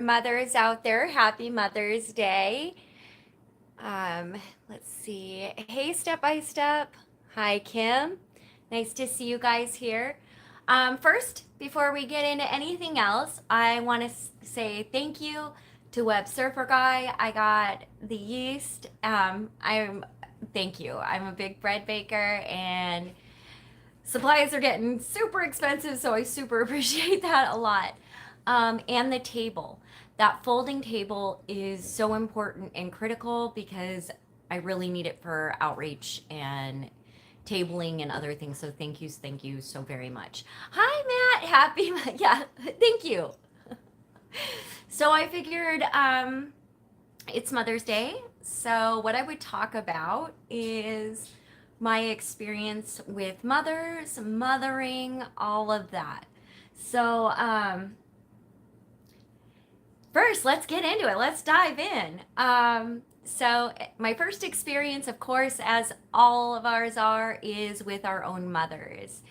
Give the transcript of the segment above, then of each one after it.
Mothers out there, happy Mother's Day. Um, let's see. Hey, Step by Step. Hi, Kim. Nice to see you guys here. First, before we get into anything else, I want to say thank you to Web Surfer Guy. I got the yeast. Thank you. I'm a big bread baker and supplies are getting super expensive, so I super appreciate that a lot. And the table. That folding table is so important and critical because I really need it for outreach and tabling and other things. So thank you so very much. Hi, Matt. Happy, yeah, thank you. So I figured it's Mother's Day. So what I would talk about is my experience with mothers, mothering, all of that. So, first, let's get into it. Let's dive in. My first experience, of course, as all of ours are, is with our own mothers.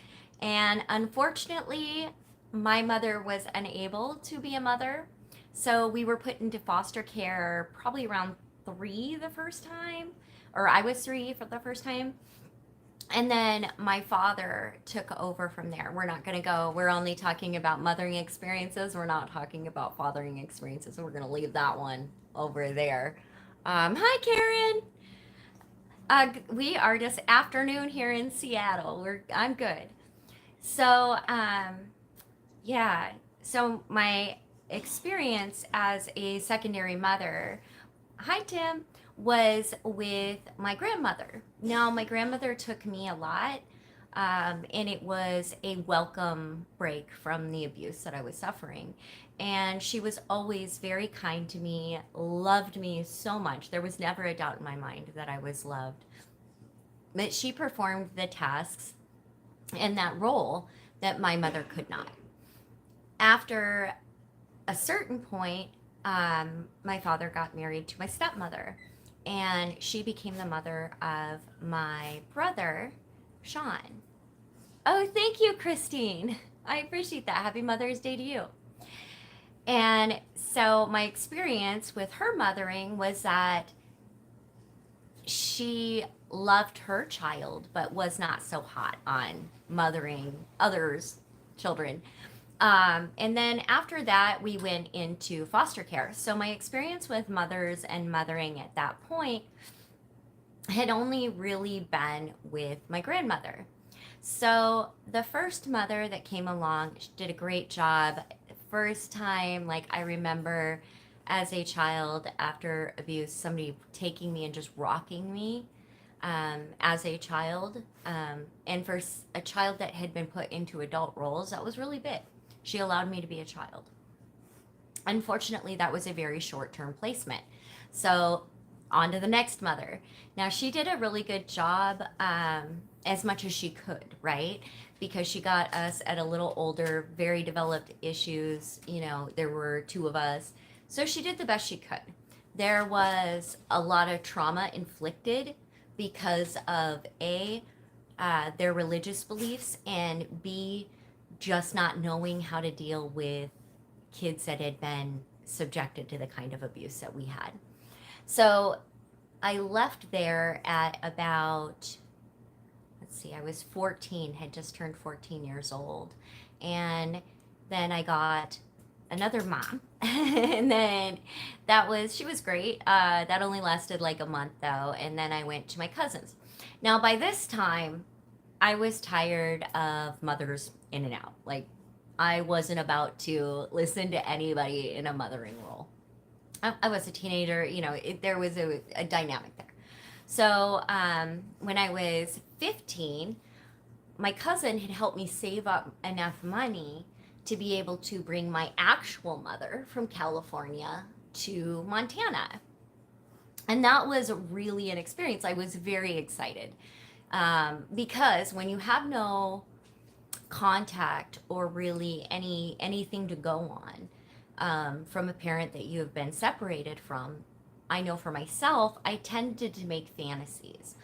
And unfortunately, my mother was unable to be a mother. So we were put into foster care probably around three the first time, or I was three for the first time. And then my father took over from there. We're not going to go, we're only talking about mothering experiences. We're not talking about fathering experiences. So we're going to leave that one over there. Hi, Karen. We are just afternoon here in Seattle. I'm good. So, yeah. So my experience as a secondary mother, hi, Tim, was with my grandmother. Now, my grandmother took me a lot, and it was a welcome break from the abuse that I was suffering. And she was always very kind to me, loved me so much. There was never a doubt in my mind that I was loved. But she performed the tasks and that role that my mother could not. After a certain point, my father got married to my stepmother, and she became the mother of my brother, Sean. Oh, thank you, Christine. I appreciate that. Happy Mother's Day to you. And so, my experience with her mothering was that she loved her child, but was not so hot on mothering others' children. And then after that, we went into foster care. So my experience with mothers and mothering at that point had only really been with my grandmother. So the first mother that came along, she did a great job. First time, like I remember as a child after abuse, somebody taking me and just rocking me as a child. And for a child that had been put into adult roles, that was really big. She allowed me to be a child. Unfortunately, that was a very short term placement. So, on to the next mother. Now, she did a really good job as much as she could, right? Because she got us at a little older, very developed issues. You know, there were two of us. So, she did the best she could. There was a lot of trauma inflicted because of A, their religious beliefs, and B, just not knowing how to deal with kids that had been subjected to the kind of abuse that we had. So I left there at about, let's see, I was 14, had just turned 14 years old. And then I got another mom. And then she was great. That only lasted like a month though. And then I went to my cousins. Now, by this time, I was tired of mothers in and out. Like, I wasn't about to listen to anybody in a mothering role. I was a teenager, there was a dynamic there. So, when I was 15, my cousin had helped me save up enough money to be able to bring my actual mother from California to Montana. And that was really an experience. I was very excited because when you have no contact or really anything to go on from a parent that you have been separated from, I know for myself, I tended to make fantasies.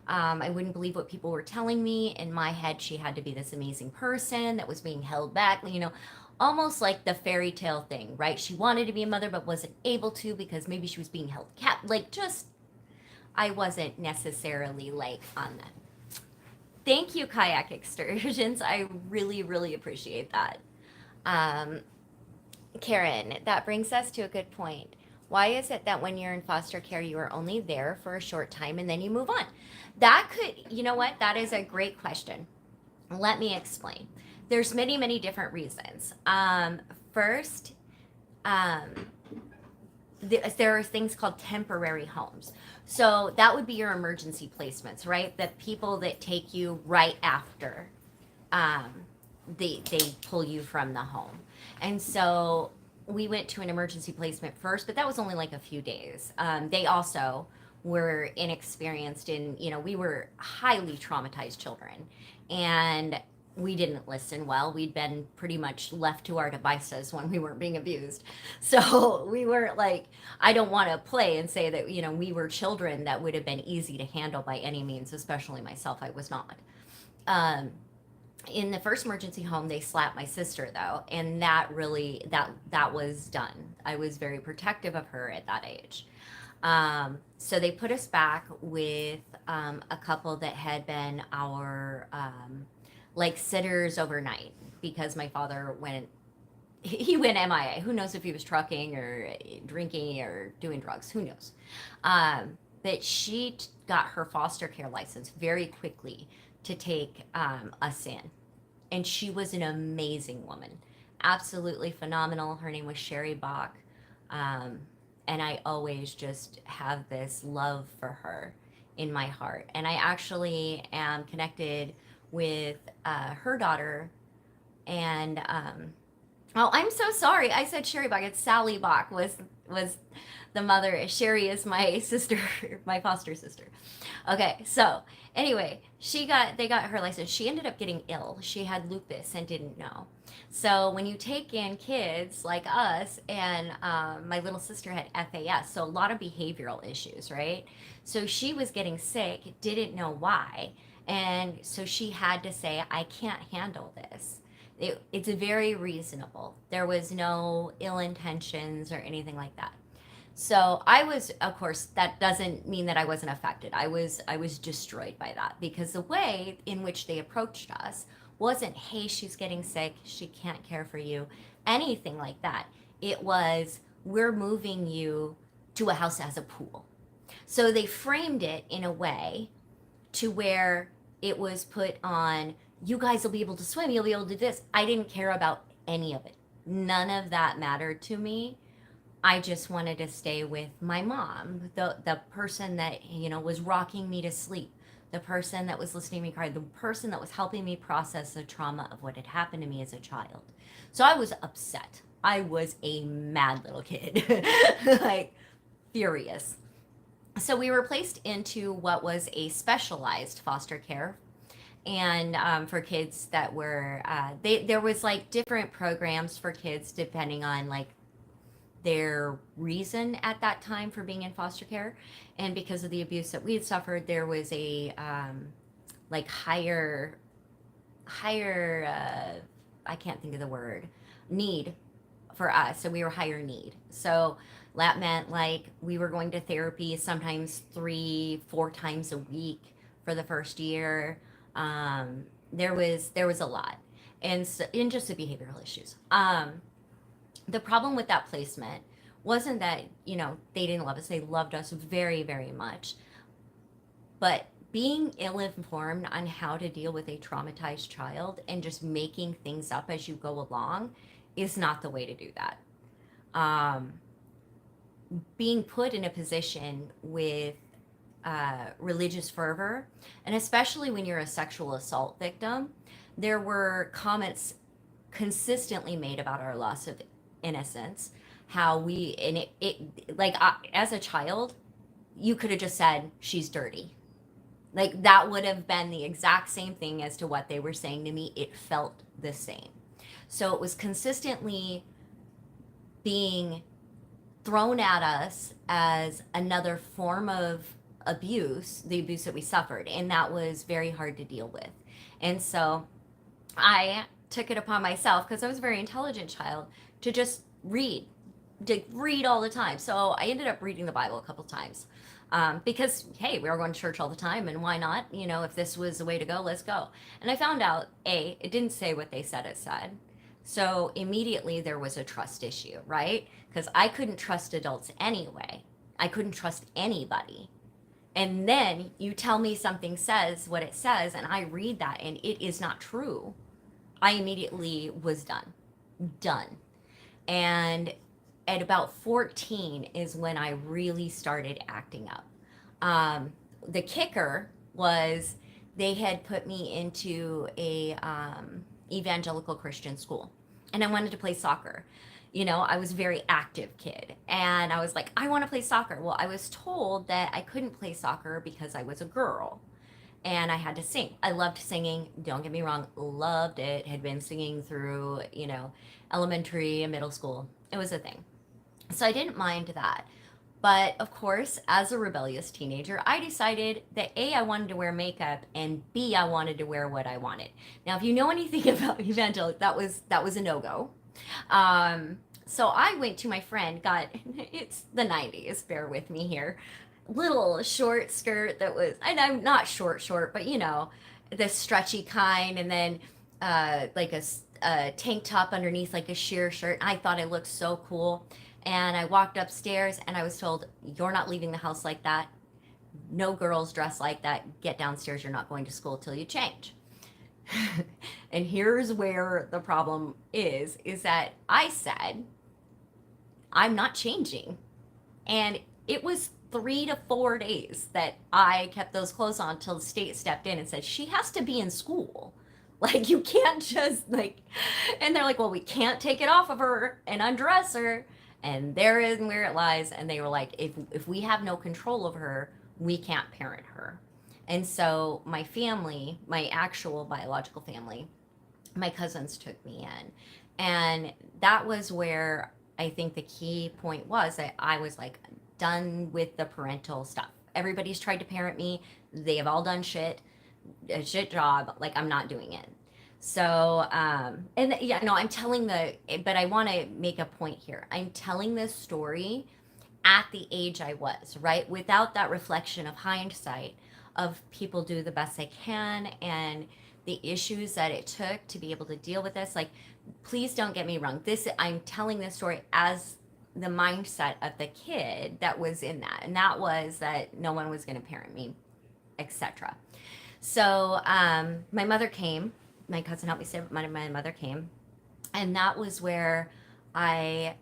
I wouldn't believe what people were telling me. In my head, she had to be this amazing person that was being held back, almost like the fairy tale thing, right? She wanted to be a mother but wasn't able to because maybe she was being held captive. Like, just, I wasn't necessarily like on that. Thank you, Kayak Excursions. I really, really appreciate that. Um, Karen, that brings us to a good point. Why is it that when you're in foster care, you are only there for a short time and then you move on? That could, you know what? That is a great question. Let me explain. There's many, many different reasons. First, um, there are things called temporary homes. So that would be your emergency placements, right? The people that take you right after um, they pull you from the home. And so we went to an emergency placement first, but that was only like a few days. They also were inexperienced in, we were highly traumatized children. And we didn't listen well. We'd been pretty much left to our devices when we weren't being abused. So we weren't like, I don't want to play and say that, we were children that would have been easy to handle by any means, especially myself. I was not. In the first emergency home, they slapped my sister though, and that really that was done. I was very protective of her at that age. So they put us back with a couple that had been our like sitters overnight because my father he went MIA. Who knows if he was trucking or drinking or doing drugs? Who knows? But she got her foster care license very quickly to take us in. And she was an amazing woman, absolutely phenomenal. Her name was Sherry Bach. And I always just have this love for her in my heart. And I actually am connected with her daughter. And oh, I'm so sorry. I said Sherry Bach. It's Sally Bach was the mother. Sherry is my sister, my foster sister. Okay, so anyway, they got her license. She ended up getting ill. She had lupus and didn't know. So when you take in kids like us, and my little sister had FAS, so a lot of behavioral issues, right? So she was getting sick, didn't know why, and so she had to say, I can't handle this. It's very reasonable. There was no ill intentions or anything like that. So I was, of course, that doesn't mean that I wasn't affected. I was destroyed by that because the way in which they approached us wasn't, hey, she's getting sick, she can't care for you, anything like that. It was, we're moving you to a house that has a pool. So they framed it in a way to where it was put on, you guys will be able to swim, you'll be able to do this. I didn't care about any of it. None of that mattered to me. I just wanted to stay with my mom, the person that, was rocking me to sleep, the person that was listening to me cry, the person that was helping me process the trauma of what had happened to me as a child. So I was upset. I was a mad little kid, like furious. So we were placed into what was a specialized foster care. And for kids that were, there was like different programs for kids depending on like their reason at that time for being in foster care. And because of the abuse that we had suffered, there was a like higher I can't think of the word, need for us. So we were higher need. So that meant like we were going to therapy sometimes 3-4 times a week for the first year. There was a lot, and so, in just the behavioral issues. The problem with that placement wasn't that, they didn't love us. They loved us very, very much. But being ill-informed on how to deal with a traumatized child and just making things up as you go along is not the way to do that. Being put in a position with religious fervor, and especially when you're a sexual assault victim, there were comments consistently made about our loss of innocence, how as a child, you could have just said she's dirty. Like that would have been the exact same thing as to what they were saying to me. It felt the same. So it was consistently being thrown at us as another form of abuse, the abuse that we suffered, and that was very hard to deal with. And so I took it upon myself, because I was a very intelligent child, to just to read all the time. So I ended up reading the Bible a couple times, because, hey, we were going to church all the time, and why not? If this was the way to go, let's go. And I found out, it didn't say what they said it said. So immediately there was a trust issue, right? Because I couldn't trust adults anyway. I couldn't trust anybody. And then you tell me something says what it says, and I read that, and it is not true. I immediately was done. Done. And at about 14 is when I really started acting up. The kicker was they had put me into a evangelical Christian school, and I wanted to play soccer. I was a very active kid, and I was like, I want to play soccer. Well, I was told that I couldn't play soccer because I was a girl and I had to sing. I loved singing. Don't get me wrong, loved it. Had been singing through, elementary and middle school. It was a thing. So I didn't mind that. But of course, as a rebellious teenager, I decided that A, I wanted to wear makeup, and B, I wanted to wear what I wanted. Now, if you know anything about evangelical, that was a no-go. So I went to my friend, it's the 90s, bear with me here, little short skirt that was, and I'm not short, but the stretchy kind, and then like a tank top underneath, like a sheer shirt. I thought I looked so cool. And I walked upstairs, and I was told, you're not leaving the house like that. No girls dress like that. Get downstairs. You're not going to school till you change. And here's where the problem is that I said, I'm not changing. And it was 3 to 4 days that I kept those clothes on till the state stepped in and said, she has to be in school. Like, you can't just, and they're like, well, we can't take it off of her and undress her. And therein where it lies. And they were like, if we have no control over her, we can't parent her. And so my family, my actual biological family, my cousins took me in. And that was where I think the key point was that I was like done with the parental stuff. Everybody's tried to parent me. They have all done a shit job. Like, I'm not doing it. So, I'm telling but I want to make a point here. I'm telling this story at the age I was, right? Without that reflection of hindsight of people do the best they can and the issues that it took to be able to deal with this. Like, please don't get me wrong. I'm telling this story as the mindset of the kid that was in that. And that was that no one was going to parent me, etc. So, my mother came. My cousin helped me stay, my mother came. And that was where I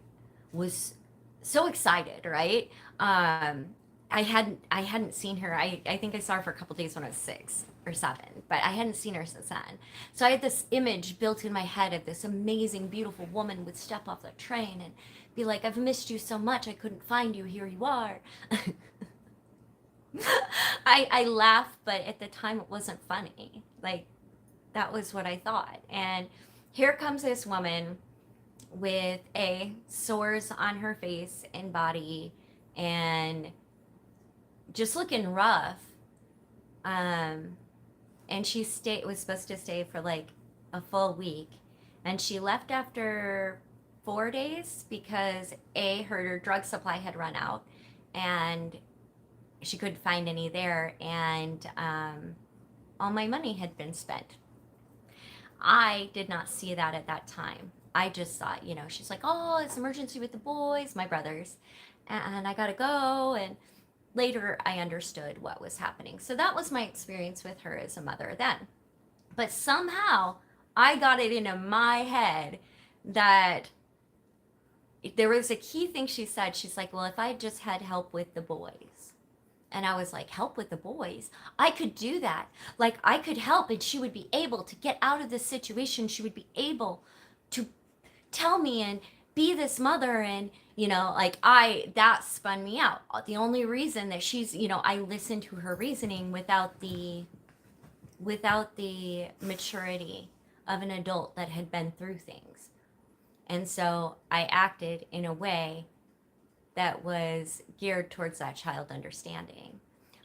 was so excited, right? I hadn't seen her. I think I saw her for a couple days when I was 6 or 7, but I hadn't seen her since then. So I had this image built in my head of this amazing, beautiful woman would step off the train and be like, I've missed you so much, I couldn't find you, here you are. I laugh, but at the time it wasn't funny. Like, that was what I thought. And here comes this woman with sores on her face and body and just looking rough. And she was supposed to stay for like a full week. And she left after 4 days because her drug supply had run out and she couldn't find any there. And all my money had been spent. I did not see that at that time. I just thought, she's like, oh, it's emergency with the boys, my brothers, and I gotta go. And later I understood what was happening. So that was my experience with her as a mother then. But somehow I got it into my head that there was a key thing she said. She's like, well, if I just had help with the boys. And I was like, help with the boys? I could do that. Like, I could help, and she would be able to get out of this situation. She would be able to tell me and be this mother. And, that spun me out. The only reason that she's, I listened to her reasoning without the maturity of an adult that had been through things. And so I acted in a way that was geared towards that child understanding.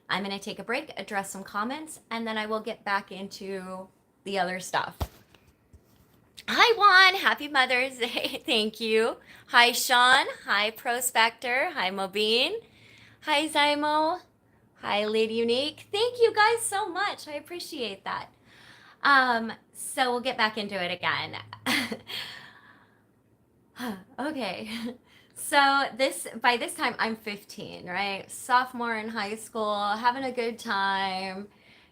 I'm going to take a break, address some comments, and then I will get back into the other stuff. Hi, Juan. Happy Mother's Day. Thank you. Hi, Sean. Hi, Prospector. Hi, Mobeen. Hi, Zymo. Hi, Lady Unique. Thank you guys so much. I appreciate that. So we'll get back into it again. Okay. So by this time I'm 15, right? Sophomore in high school, having a good time.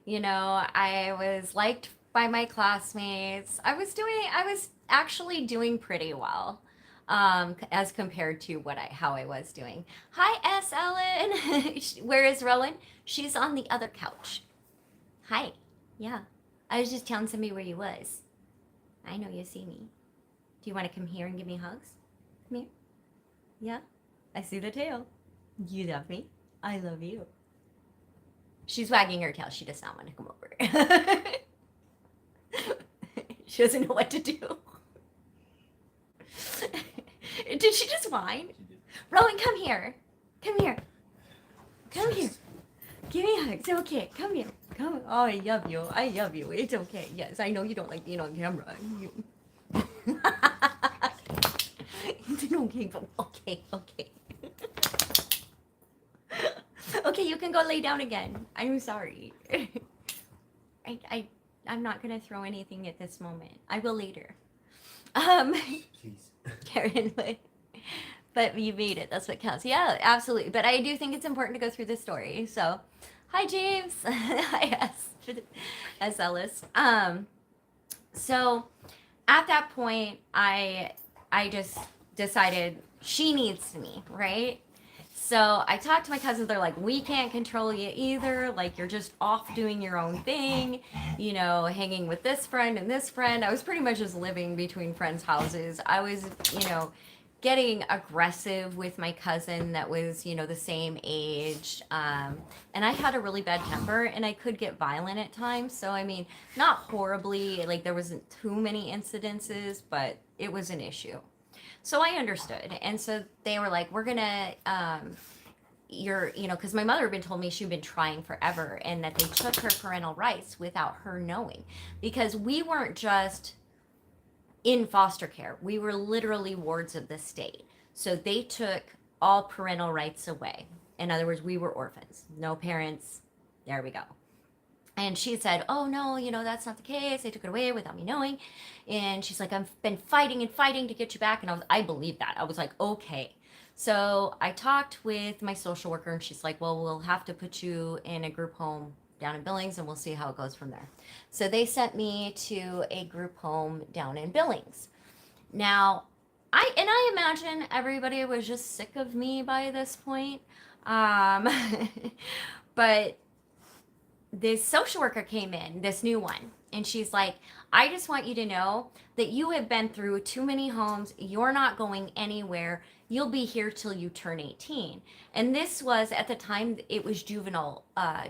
I was liked by my classmates. I was actually doing pretty well. As compared to how I was doing. Hi, S. Ellen. Where is Rowan? She's on the other couch. Hi. Yeah. I was just telling somebody where you was. I know you see me. Do you want to come here and give me hugs? Come here. Yeah. I see the tail. You love me. I love you. She's wagging her tail. She does not want to come over. She doesn't know what to do. Did she just whine? Rowan, come here. Come here. Come here. Give me a hug. It's okay. Come here. Come. Oh, I love you. I love you. It's okay. Yes, I know you don't like being on camera. It's okay, but okay. Okay, you can go lay down again. I'm sorry. I'm not gonna throw anything at this moment. I will later. Please. Karen, but you made it. That's what counts. Yeah, absolutely. But I do think it's important to go through this story. So, hi James. Hi S. Ellis. So at that point, I just decided she needs me, right? So I talked to my cousins. They're like, we can't control you either. Like, you're just off doing your own thing, hanging with this friend and this friend. I was pretty much just living between friends' houses. I was, getting aggressive with my cousin that was, the same age. And I had a really bad temper and I could get violent at times. So, I mean, not horribly, like, there wasn't too many incidences, but it was an issue. So I understood. And so they were like, we're going to, because my mother had been told me she'd been trying forever and that they took her parental rights without her knowing. Because we weren't just in foster care, we were literally wards of the state. So they took all parental rights away. In other words, we were orphans, no parents. There we go. And she said, oh no, that's not the case. They took it away without me knowing. And she's like, I've been fighting and fighting to get you back. And I believed that. I was like, okay. So I talked with my social worker and she's like, well, we'll have to put you in a group home down in Billings and we'll see how it goes from there. So they sent me to a group home down in Billings. Now, I imagine everybody was just sick of me by this point. But this social worker came in, this new one, and she's like, I just want you to know that you have been through too many homes. You're not going anywhere. You'll be here till you turn 18. And this was at the time, it was juvenile.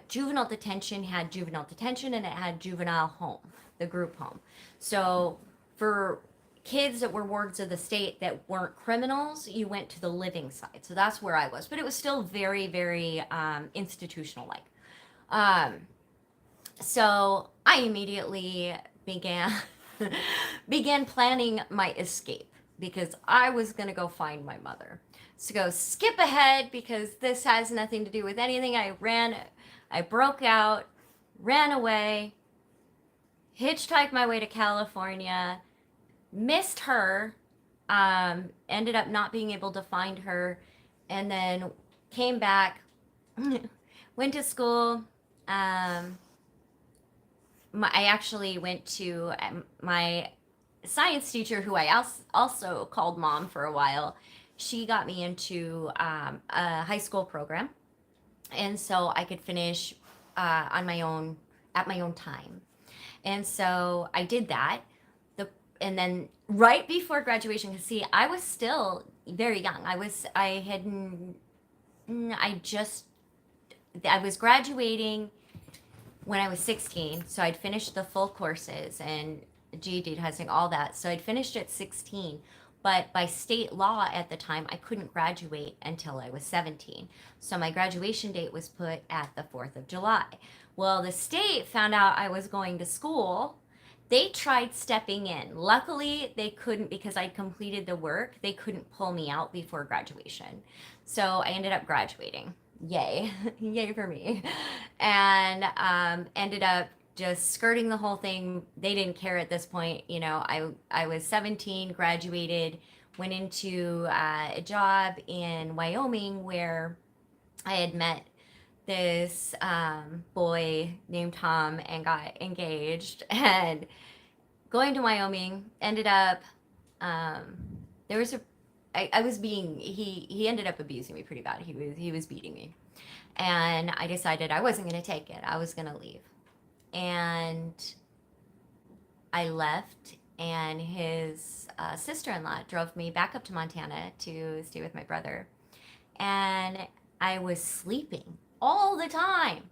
Juvenile detention had juvenile detention and it had juvenile home, the group home. So for kids that were wards of the state that weren't criminals, you went to the living side. So that's where I was. But it was still very, very institutional like. So I immediately began planning my escape because I was gonna go find my mother. So go skip ahead because this has nothing to do with anything. I broke out, ran away, hitchhiked my way to California, missed her, ended up not being able to find her, and then came back, went to school. I actually went to my science teacher, who I also called mom for a while. She got me into a high school program, and so I could finish on my own at my own time. And so I did that. And then right before graduation, because see, I was still very young. I was graduating when I was 16, so I'd finished the full courses and GED testing, all that. So I'd finished at 16, but by state law at the time, I couldn't graduate until I was 17. So my graduation date was put at the 4th of July. Well, the state found out I was going to school They tried stepping in. Luckily, they couldn't because I'd completed the work. They couldn't pull me out before graduation. So I ended up graduating. Yay. Yay for me. And ended up just skirting the whole thing. They didn't care at this point. You know, I was 17, graduated, went into a job in Wyoming where I had met this boy named Tom and got engaged. And going to Wyoming, ended up, um, there was a, I was being, he ended up abusing me pretty bad. He was beating me. And I decided I wasn't going to take it. I was going to leave. And I left, and his sister-in-law drove me back up to Montana to stay with my brother. And I was sleeping all the time,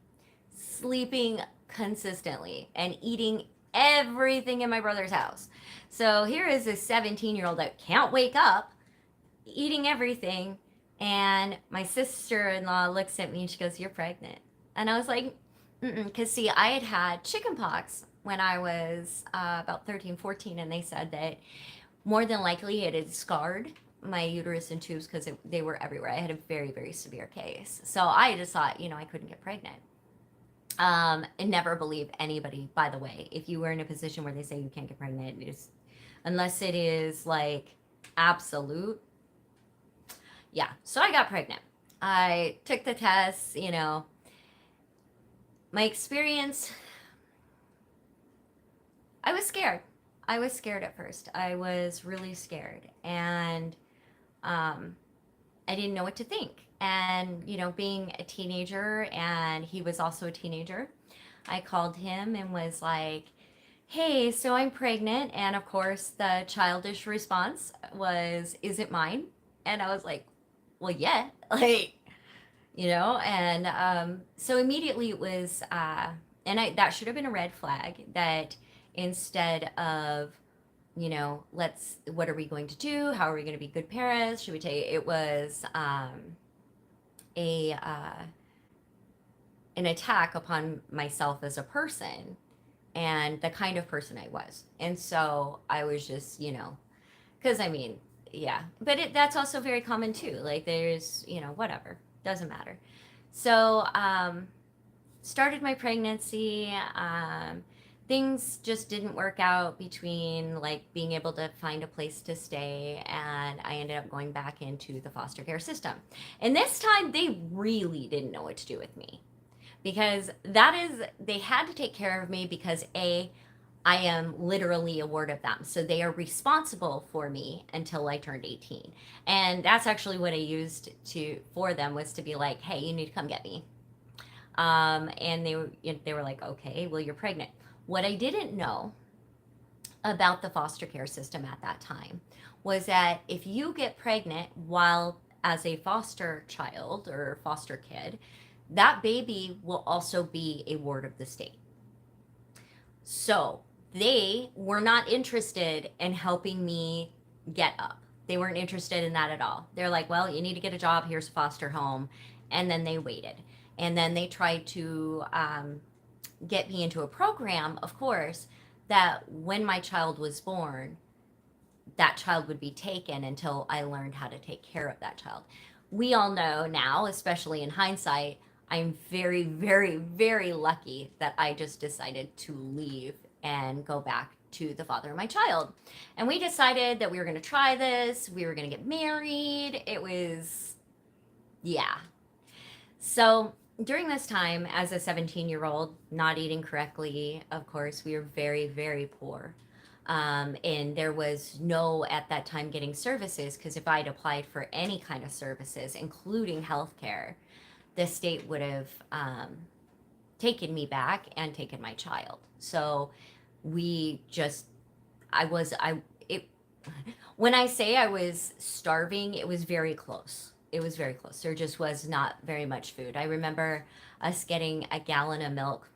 sleeping consistently and eating everything in my brother's house. So here is this 17-year-old that can't wake up, eating everything. And my sister-in-law looks at me and she goes, "You're pregnant." And I was like, mm-mm. Because see, I had had chicken pox when I was about 13, 14. And they said that more than likely it had scarred my uterus and tubes because they were everywhere. I had a very, very severe case. So I just thought, I couldn't get pregnant. And never believe anybody, by the way. If you were in a position where they say you can't get pregnant, unless it is like absolute. Yeah, so I got pregnant. I took the tests, my experience, I was scared. I was scared at first. I was really scared. And I didn't know what to think. And, being a teenager, and he was also a teenager, I called him and was like, "Hey, so I'm pregnant." And of course, the childish response was, "Is it mine?" And I was like, "Well, yeah." And so immediately it was, that should have been a red flag that instead of, what are we going to do? How are we going to be good parents? Should we take it? Was a an attack upon myself as a person and the kind of person I was. And so I was just, because yeah, but that's also very common too. Like there's, whatever, doesn't matter. So started my pregnancy. Things just didn't work out between like being able to find a place to stay, and I ended up going back into the foster care system. And this time they really didn't know what to do with me, because they had to take care of me because I am literally a ward of them. So they are responsible for me until I turned 18. And that's actually what I used for them, was to be like, "Hey, you need to come get me." And they were like, "Okay, well, you're pregnant." What I didn't know about the foster care system at that time was that if you get pregnant while as a foster child or foster kid, that baby will also be a ward of the state. So they were not interested in helping me get up. They weren't interested in that at all. They're like, "Well, you need to get a job. Here's a foster home." And then they waited. And then they tried to get me into a program, of course, that when my child was born, that child would be taken until I learned how to take care of that child. We all know now, especially in hindsight, I'm very, very, very lucky that I just decided to leave and go back to the father of my child. And we decided that we were going to try this. We were going to get married. It was, yeah. So during this time, as a 17-year-old, not eating correctly, of course, we were very, very poor. And there was no, at that time, getting services, because if I'd applied for any kind of services, including healthcare, the state would have taken me back and taken my child. So we just, when I say I was starving, it was very close. It was very close. There just was not very much food. I remember us getting a gallon of milk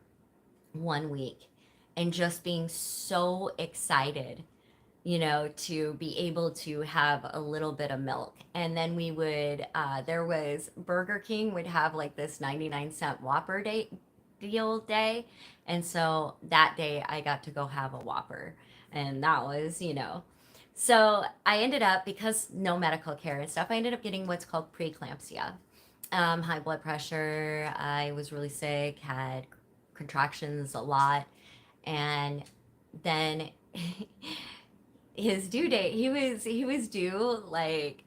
one week and just being so excited, to be able to have a little bit of milk. And then we would, there was Burger King would have like this 99-cent Whopper day deal day. And so that day I got to go have a Whopper. And that was, So I ended up, because no medical care and stuff, I ended up getting what's called preeclampsia. High blood pressure. I was really sick, had contractions a lot. And then his due date, he was due like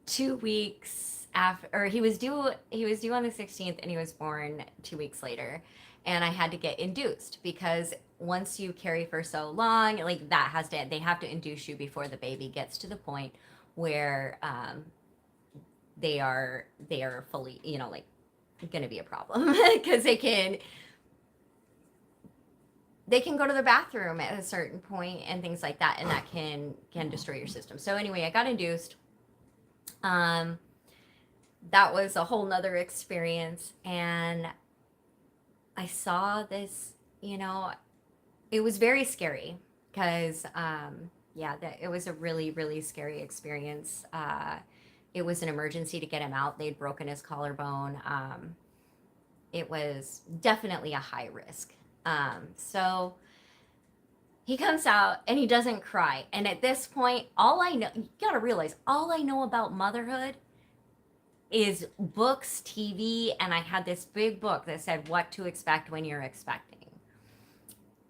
2 weeks after, or he was due on the 16th, and he was born 2 weeks later. And I had to get induced, because once you carry for so long, like they have to induce you before the baby gets to the point where they are fully, like, going to be a problem because they can go to the bathroom at a certain point and things like that, and that can destroy your system. So anyway, I got induced. um that was a whole nother experience, and I saw this, it was very scary, because yeah, it was a really, really scary experience. It was an emergency to get him out. They'd broken his collarbone. It was definitely a high risk. So he comes out and he doesn't cry. And at this point, all I know, you gotta realize, all I know about motherhood is books, TV, and I had this big book that said what to expect when you're expecting.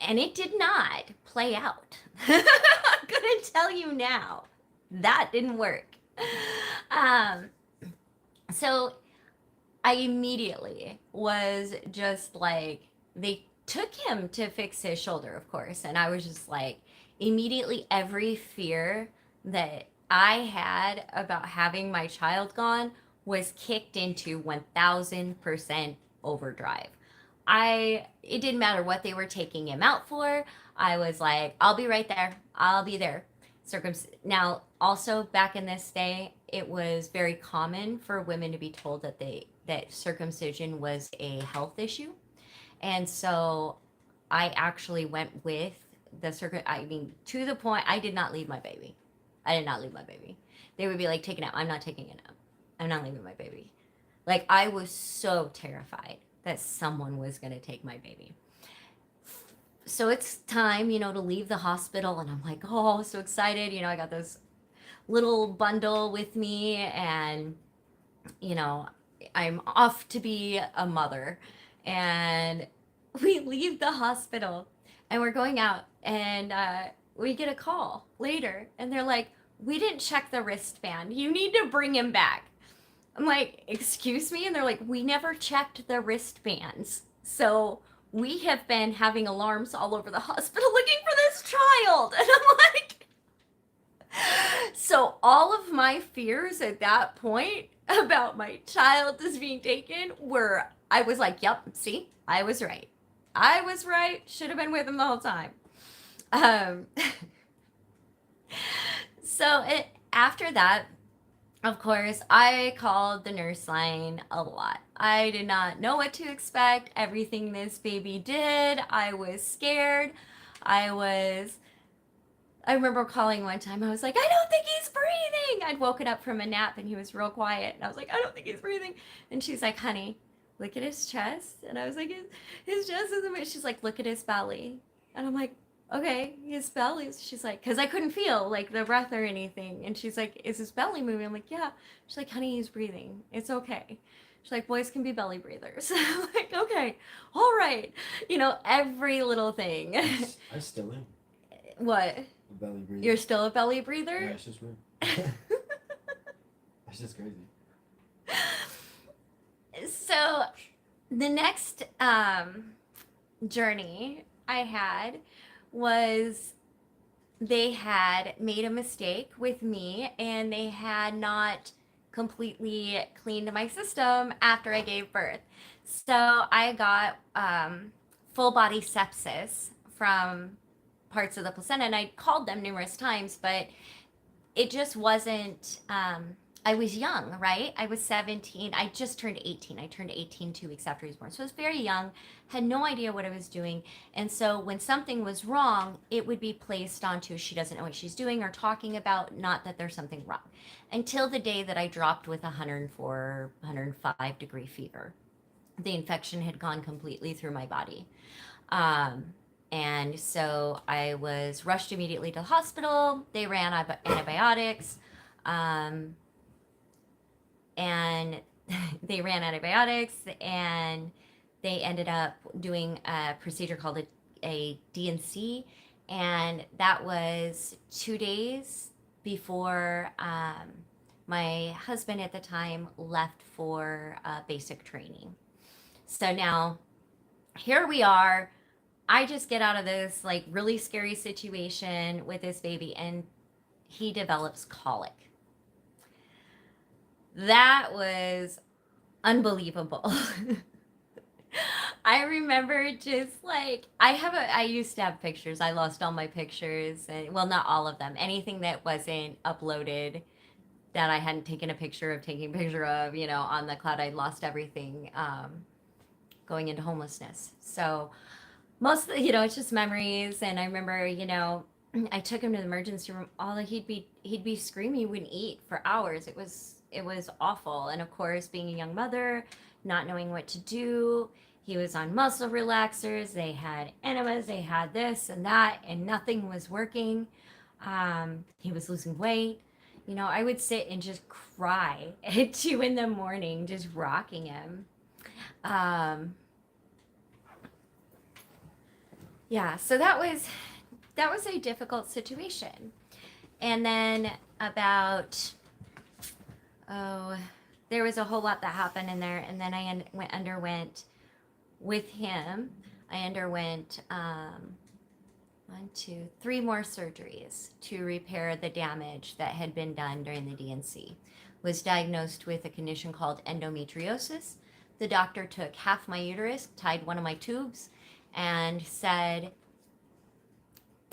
And it did not play out. I'm gonna tell you now, that didn't work. Um, so I immediately was just like, they took him to fix his shoulder, of course. And I was just like, immediately every fear that I had about having my child gone was kicked into 1000% overdrive. It didn't matter what they were taking him out for. I was like, I'll be right there. I'll be there. Now, also back in this day, it was very common for women to be told that circumcision was a health issue. And so I actually went with I mean, to the point, I did not leave my baby. I did not leave my baby. They would be like, take it out. I'm not taking it out. I'm not leaving my baby. Like, I was so terrified that someone was going to take my baby. So it's time, to leave the hospital. And I'm like, oh, so excited. I got this little bundle with me, and, I'm off to be a mother. And we leave the hospital and we're going out, and we get a call later, and they're like, we didn't check the wristband. You need to bring him back. I'm like, excuse me? And they're like, we never checked the wristbands. So we have been having alarms all over the hospital looking for this child. And I'm like, so all of my fears at that point about my child just being taken I was like, yep, see, I was right. I was right. Should have been with him the whole time. Um, after that, of course, I called the nurse line a lot. I did not know what to expect. Everything this baby did, I was scared. I remember calling one time. I was like, I don't think he's breathing. I'd woken up from a nap and he was real quiet. And I was like, I don't think he's breathing. And she's like, honey, look at his chest. And I was like, his chest isn't moving. She's like, look at his belly. And I'm like, okay, his belly. She's like, because I couldn't feel like the breath or anything. And she's like, is his belly moving? I'm like, yeah. She's like, honey, he's breathing. It's okay. She's like, boys can be belly breathers. I'm like, okay, all right. Every little thing. I still am. What? A belly breather. You're still a belly breather? Yeah, it's just weird. That's just crazy. So the next journey I had was, they had made a mistake with me, and they had not completely cleaned my system after I gave birth. So I got full body sepsis from parts of the placenta, and I called them numerous times, but it just wasn't, I was young, right? I was 17. I just turned 18. I turned 18 2 weeks after he was born. So I was very young, had no idea what I was doing. And so when something was wrong, it would be placed onto, she doesn't know what she's doing or talking about, not that there's something wrong. Until the day that I dropped with 104, 105 degree fever. the infection had gone completely through my body. Um, and so I was rushed immediately to the hospital. They ran antibiotics. Um, and they ran antibiotics and they ended up doing a procedure called a D&C, and that was 2 days before my husband at the time left for basic training. So now here we are. I just get out of this like really scary situation with this baby, and he develops colic. That was unbelievable. I remember just like I used to have pictures. I lost all my pictures, and well, not all of them. Anything that wasn't uploaded that I hadn't taken a picture of, taking a picture of, on the cloud, I lost everything going into homelessness. So most of the, it's just memories. And I remember, I took him to the emergency room. All he'd be screaming, he wouldn't eat for hours. It was awful. And of course, being a young mother, not knowing what to do, he was on muscle relaxers. They had enemas. They had this and that, and nothing was working. He was losing weight. I would sit and just cry at 2 in the morning, just rocking him. Um, yeah, so that was a difficult situation. And then about oh, there was a whole lot that happened in there, and then I underwent with him. I underwent 3 more surgeries to repair the damage that had been done during the D&C. Was diagnosed with a condition called endometriosis. The doctor took half my uterus, tied one of my tubes, and said,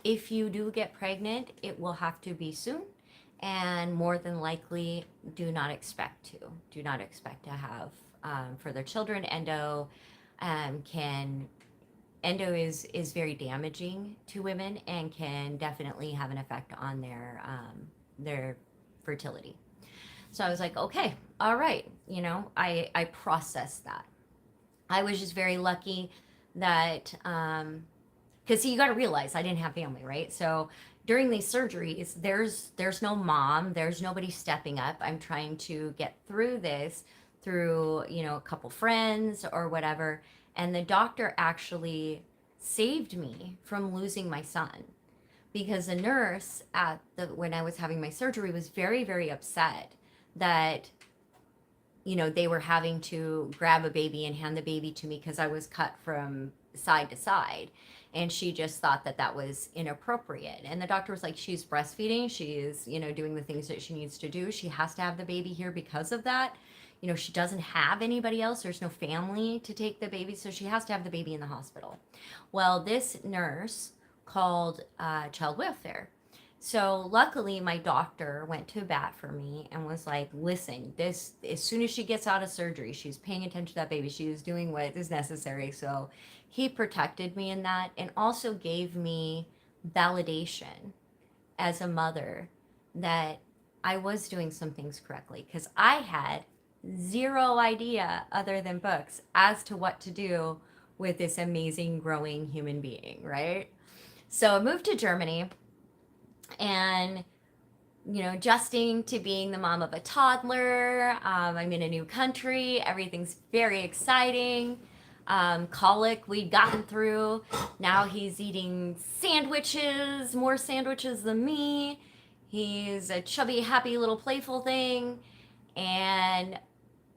if you do get pregnant, it will have to be soon, and more than likely do not expect to have further children. Endo is very damaging to women and can definitely have an effect on their fertility. So I was like, okay, all right, I processed that. I was just very lucky that because you got to realize I didn't have family, right? So during these surgeries, there's no mom, there's nobody stepping up. I'm trying to get through this through a couple friends or whatever, and the doctor actually saved me from losing my son, because the nurse when I was having my surgery was very, very upset that they were having to grab a baby and hand the baby to me because I was cut from side to side. And she just thought that that was inappropriate. And the doctor was like, she's breastfeeding. She is, doing the things that she needs to do. She has to have the baby here because of that. She doesn't have anybody else. There's no family to take the baby. So she has to have the baby in the hospital. Well, this nurse called child welfare. So luckily, my doctor went to bat for me and was like, listen, this, as soon as she gets out of surgery, she's paying attention to that baby. She is doing what is necessary. So he protected me in that, and also gave me validation as a mother that I was doing some things correctly, because I had zero idea other than books as to what to do with this amazing growing human being, right? So I moved to Germany, and adjusting to being the mom of a toddler. I'm in a new country. Everything's very exciting. Colic we'd gotten through. Now he's eating sandwiches, more sandwiches than me. He's a chubby, happy little playful thing. And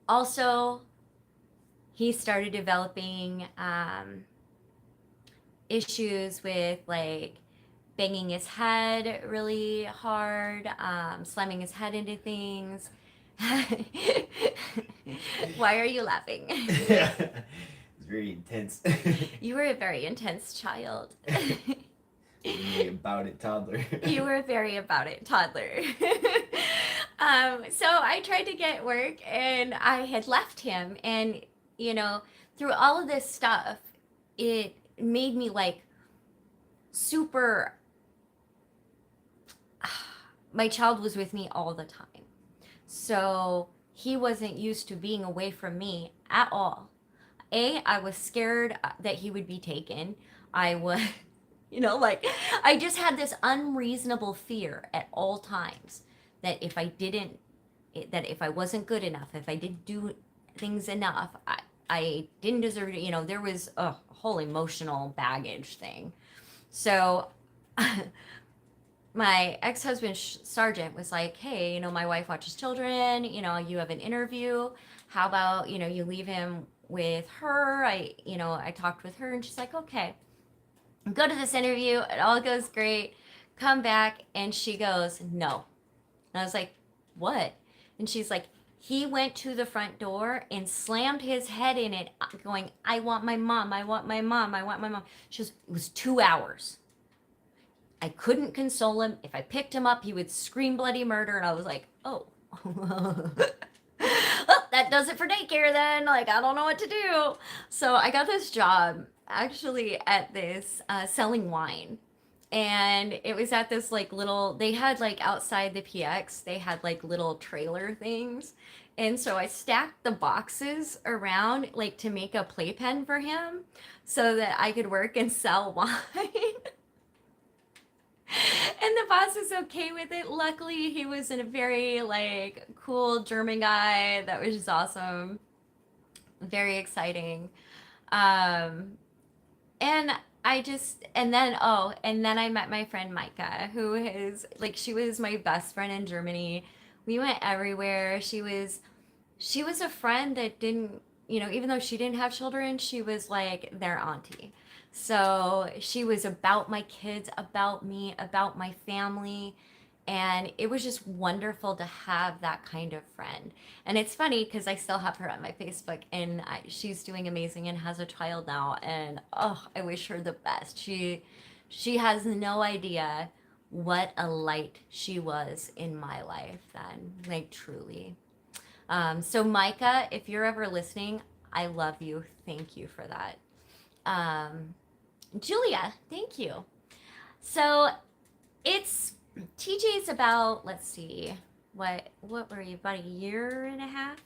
also, he started developing issues with like banging his head really hard, slamming his head into things. Why are you laughing? It's very intense. You were a very intense child. Really about it toddler. You were a very about it toddler. So I tried to get work, and I had left him, and through all of this stuff, it made me like super. My child was with me all the time. So he wasn't used to being away from me at all. I was scared that he would be taken. I was, like I just had this unreasonable fear at all times that if I wasn't good enough, if I didn't do things enough, I didn't deserve it. There was a whole emotional baggage thing. So my ex-husband sergeant was like, hey, my wife watches children, you have an interview. How about, you leave him with her? I talked with her and she's like, okay, go to this interview. It all goes great. Come back. And she goes, no. And I was like, what? And she's like, he went to the front door and slammed his head in it, going, I want my mom. I want my mom. I want my mom. She goes, it was 2 hours. I couldn't console him. If I picked him up, he would scream bloody murder. And I was like, oh. Well, that does it for daycare then. Like, I don't know what to do. So I got this job actually at this selling wine. And it was at this like little, they had like outside the PX, they had like little trailer things. And so I stacked the boxes around like to make a playpen for him so that I could work and sell wine. And the boss was okay with it. Luckily, he was in a very like cool German guy that was just awesome, very exciting. Um, and and then I met my friend Micah, who is like she was my best friend in Germany. We went everywhere. She was a friend that didn't, even though she didn't have children, she was like their auntie. So she was about my kids, about me, about my family. And it was just wonderful to have that kind of friend. And it's funny because I still have her on my Facebook and she's doing amazing and has a child now. And oh, I wish her the best. She has no idea what a light she was in my life then, like truly. So Micah, if you're ever listening, I love you. Thank you for that. Julia, thank you. So it's TJ's about, let's see, what were you, about a year and a half?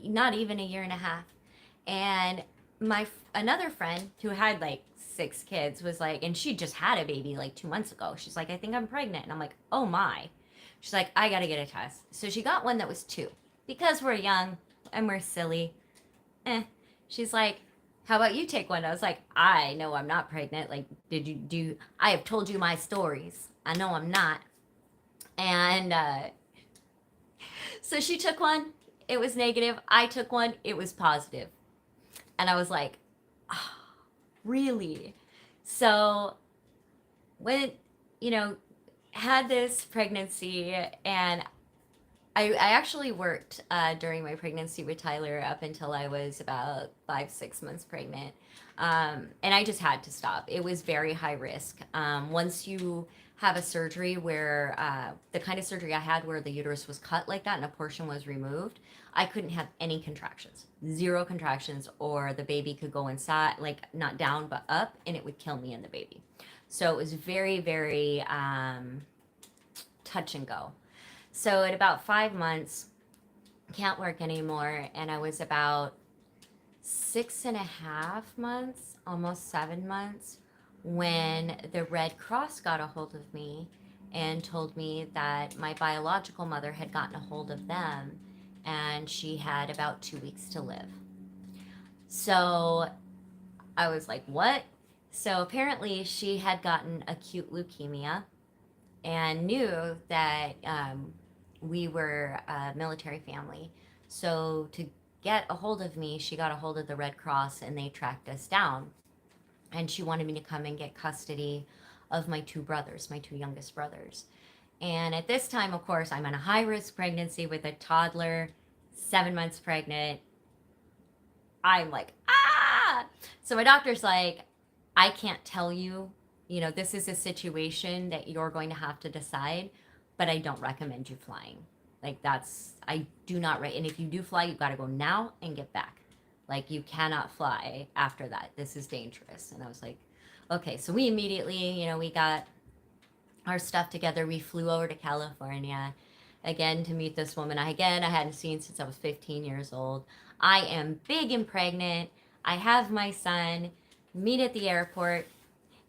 Not even a year and a half. And my another friend who had like 6 kids was like, and she just had a baby like 2 months ago. She's like, I think I'm pregnant. And I'm like, oh my. She's like, I gotta get a test. So she got one that was 2 because we're young and we're silly. She's like, how about you take one? I was like, I know I'm not pregnant. Like, did you do? I have told you my stories. I know I'm not. And so she took one. It was negative. I took one. It was positive. And I was like, oh, really? So when, you know, had this pregnancy and I actually worked during my pregnancy with Tyler up until I was about 5, 6 months pregnant. And I just had to stop. It was very high risk. Once you have a surgery where the kind of surgery I had where the uterus was cut like that and a portion was removed, I couldn't have any contractions, 0 contractions, or the baby could go inside, like not down, but up, and it would kill me and the baby. So it was very, very touch and go. So at about 5 months, can't work anymore, and I was about 6.5 months, almost 7 months, when the Red Cross got a hold of me and told me that my biological mother had gotten a hold of them and she had about 2 weeks to live. So I was like, what? So apparently she had gotten acute leukemia and knew that we were a military family. So to get a hold of me, she got a hold of the Red Cross and they tracked us down. And she wanted me to come and get custody of my 2 brothers, my 2 youngest brothers. And at this time, of course, I'm in a high-risk pregnancy with a toddler, 7 months pregnant. I'm like, ah! So my doctor's like, I can't tell you, this is a situation that you're going to have to decide, but I don't recommend you flying. Like I do not, and if you do fly, you got to go now and get back. Like, you cannot fly after that. This is dangerous. And I was like, okay. So we immediately, we got our stuff together. We flew over to California. again to meet this woman. I hadn't seen since I was 15 years old. I am big and pregnant. I have my son. Meet at the airport.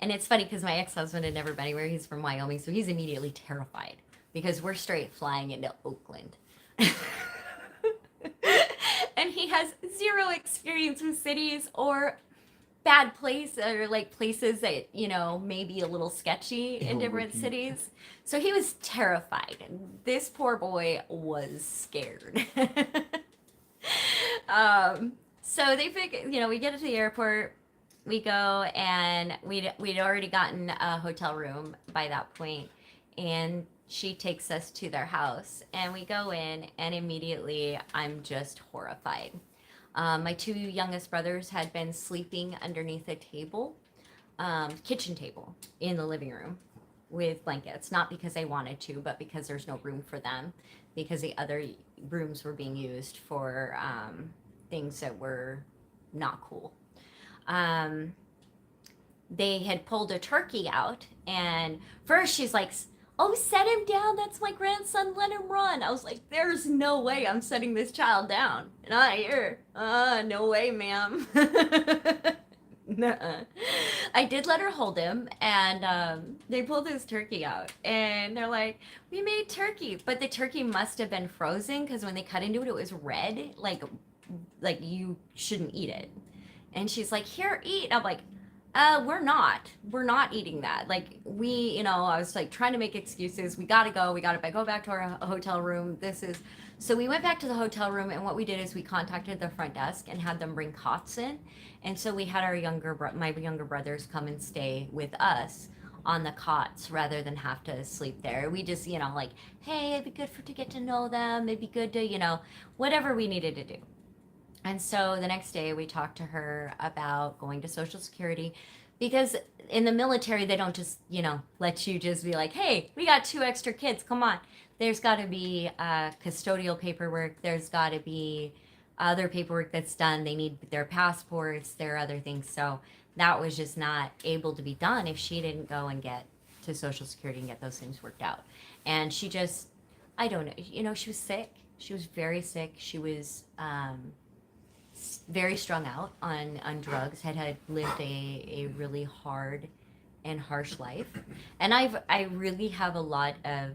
And it's funny because my ex-husband had never been anywhere. He's from Wyoming, so he's immediately terrified because we're straight flying into Oakland. And he has zero experience with cities or bad place or like places that, you know, may be a little sketchy in different cities. So he was terrified. This poor boy was scared. So they pick, you know, we get to the airport, we go, and we'd already gotten a hotel room by that point, and she takes us to their house, and we go in, and immediately I'm just horrified. My two youngest brothers had been sleeping underneath a table, kitchen table, in the living room with blankets, not because they wanted to, but because there's no room for them, because the other rooms were being used for things that were not cool. They had pulled a turkey out, and first she's like, "Oh, set him down. That's my grandson. Let him run." I was like, "There's no way I'm setting this child down. Not here. No way, ma'am." Nuh-uh. I did let her hold him, and they pulled this turkey out, and they're like, "We made turkey," but the turkey must have been frozen because when they cut into it, it was red, like you shouldn't eat it. And she's like, "Here, eat." I'm like, we're not eating that. Like, you know, I was like trying to make excuses. We gotta go back to our hotel room. So we went back to the hotel room, and what we did is we contacted the front desk and had them bring cots in. And so we had my younger brothers come and stay with us on the cots rather than have to sleep there. We just, you know, like, hey, it'd be good to get to know them. It'd be good to, you know, whatever we needed to do. And so the next day we talked to her about going to Social Security because in the military, they don't just, you know, let you just be like, hey, we got 2 extra kids. Come on. There's got to be custodial paperwork. There's got to be other paperwork that's done. They need their passports, their other things. So that was just not able to be done if she didn't go and get to Social Security and get those things worked out. And she just, I don't know, you know, she was sick. She was very sick. She was very strung out on drugs, had lived a really hard and harsh life. And I really have a lot of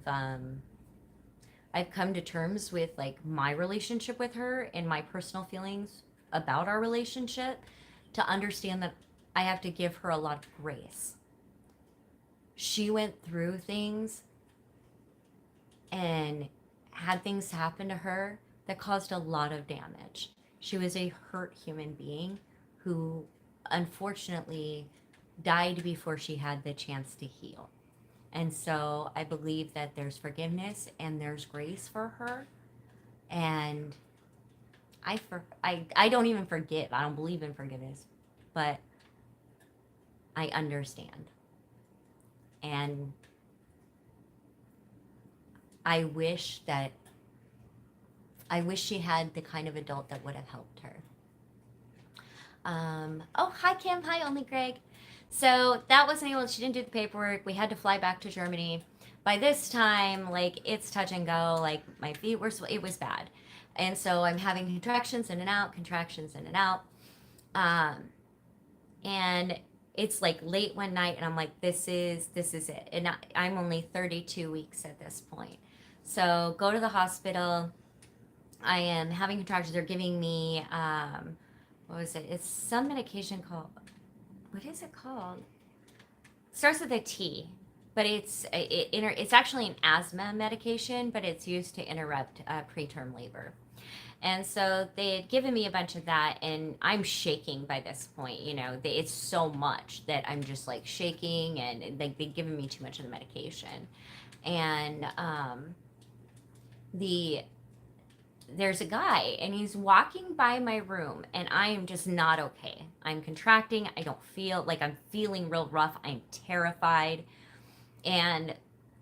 I've come to terms with like my relationship with her and my personal feelings about our relationship to understand that I have to give her a lot of grace. She went through things and had things happen to her that caused a lot of damage. She was a hurt human being who unfortunately died before she had the chance to heal. And so I believe that there's forgiveness and there's grace for her. And I don't even forgive. I don't believe in forgiveness, but I understand. And I wish she had the kind of adult that would have helped her. Oh, hi, Kim. Hi, Only Greg. So that wasn't able, she didn't do the paperwork. We had to fly back to Germany. By this time, like, it's touch and go. Like, my feet were, it was bad. And so I'm having contractions in and out, contractions in and out. And it's like late one night, and I'm like, this is it. And I'm only 32 weeks at this point. So go to the hospital. I am having contractions. They're giving me, what was it? It's some medication called, what is it called? It starts with a T, but it's actually an asthma medication, but it's used to interrupt preterm labor. And so they had given me a bunch of that, and I'm shaking by this point. You know, it's so much that I'm just like shaking, and like they'd given me too much of the medication. And there's a guy, and he's walking by my room, and I am just not okay. I'm contracting. I don't feel like, I'm feeling real rough. I'm terrified. And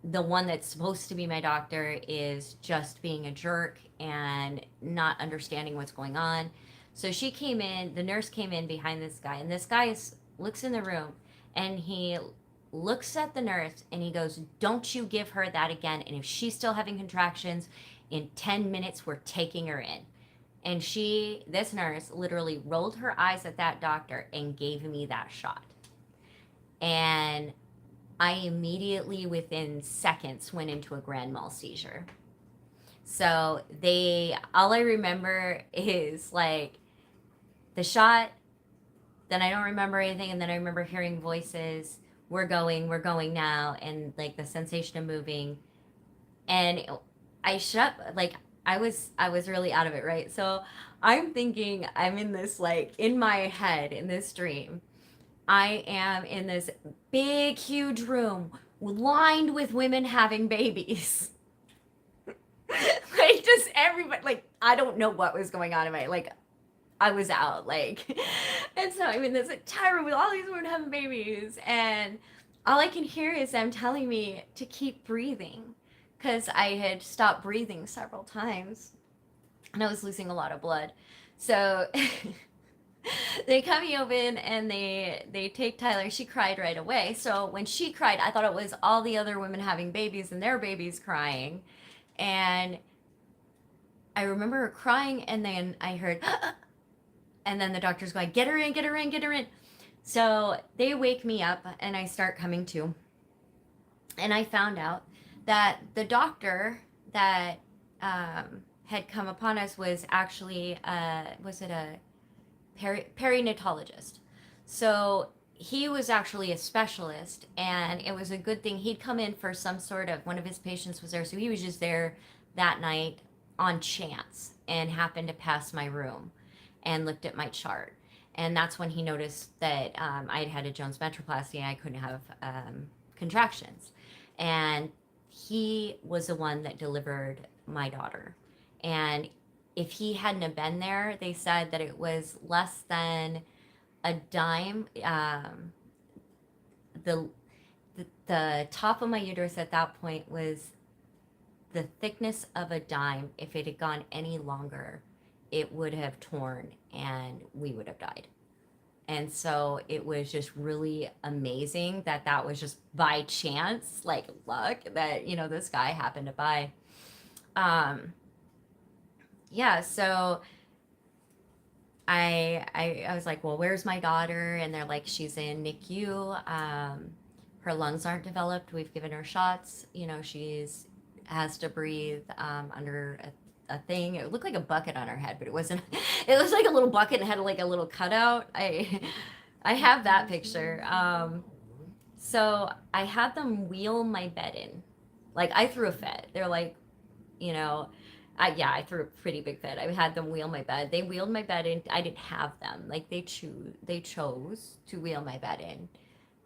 the one that's supposed to be my doctor is just being a jerk and not understanding what's going on. So she came in, the nurse came in behind this guy, and this guy looks in the room, and he looks at the nurse and he goes, "Don't you give her that again. And if she's still having contractions, in 10 minutes, we're taking her in." And this nurse, literally rolled her eyes at that doctor and gave me that shot. And I immediately, within seconds, went into a grand mal seizure. So all I remember is like the shot, then I don't remember anything, and then I remember hearing voices, we're going now, and like the sensation of moving. And I was really out of it, right? So I'm thinking I'm in this, like, in my head, in this dream, I am in this big, huge room lined with women having babies. Like, just everybody, like, I don't know what was going on in my, like, I was out, like, and so I'm in this entire room with all these women having babies, and all I can hear is them telling me to keep breathing because I had stopped breathing several times and I was losing a lot of blood. So they cut me open and they take Tyler. She cried right away. So when she cried, I thought it was all the other women having babies and their babies crying. And I remember her crying, and then I heard, and then the doctor's going, "Get her in, get her in, get her in." So they wake me up and I start coming to. And I found out that the doctor that had come upon us was actually, was it a perinatologist? So he was actually a specialist, and it was a good thing he'd come in for some sort of, one of his patients was there. So he was just there that night on chance and happened to pass my room and looked at my chart. And that's when he noticed that I'd had a Jones metroplasty and I couldn't have contractions. And he was the one that delivered my daughter. And if he hadn't have been there, they said that it was less than a dime. The, the top of my uterus at that point was the thickness of a dime. If it had gone any longer, it would have torn and we would have died. And so it was just really amazing that that was just by chance, like luck, that, this guy happened to buy. Yeah, so I was like, "Well, where's my daughter?" And they're like, "She's in NICU. Her lungs aren't developed. We've given her shots. She's has to breathe under a thing." It looked like a bucket on her head, but it wasn't. It was like a little bucket and had like a little cutout. I have that picture. So I had them wheel my bed in. Like, I threw a fit. They're like, I threw a pretty big fit. I had them wheel my bed. They wheeled my bed in. I didn't have them. Like, they chose to wheel my bed in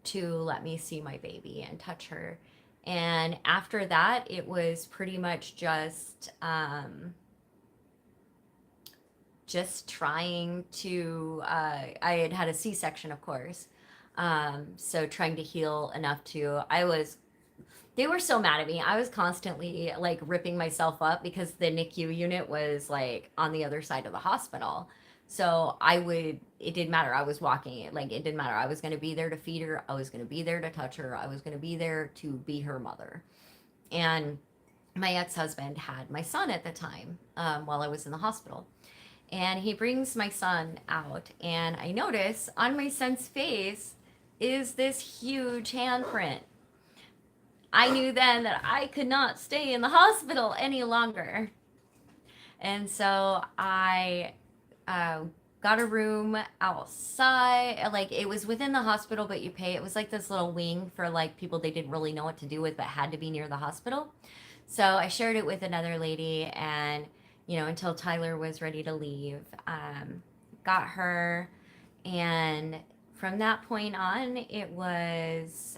to let me see my baby and touch her. And after that, it was pretty much just trying to, I had a C-section, of course. So trying to heal enough they were so mad at me. I was constantly like ripping myself up because the NICU unit was like on the other side of the hospital. So it didn't matter. I was walking it. Like, it didn't matter. I was going to be there to feed her. I was going to be there to touch her. I was going to be there to be her mother. And my ex-husband had my son at the time, while I was in the hospital. And he brings my son out, and I notice on my son's face is this huge handprint. I knew then that I could not stay in the hospital any longer. And so I got a room outside. Like, it was within the hospital, but you pay. It was like this little wing for like people they didn't really know what to do with, but had to be near the hospital. So I shared it with another lady, and until Tyler was ready to leave, got her, and from that point on, it was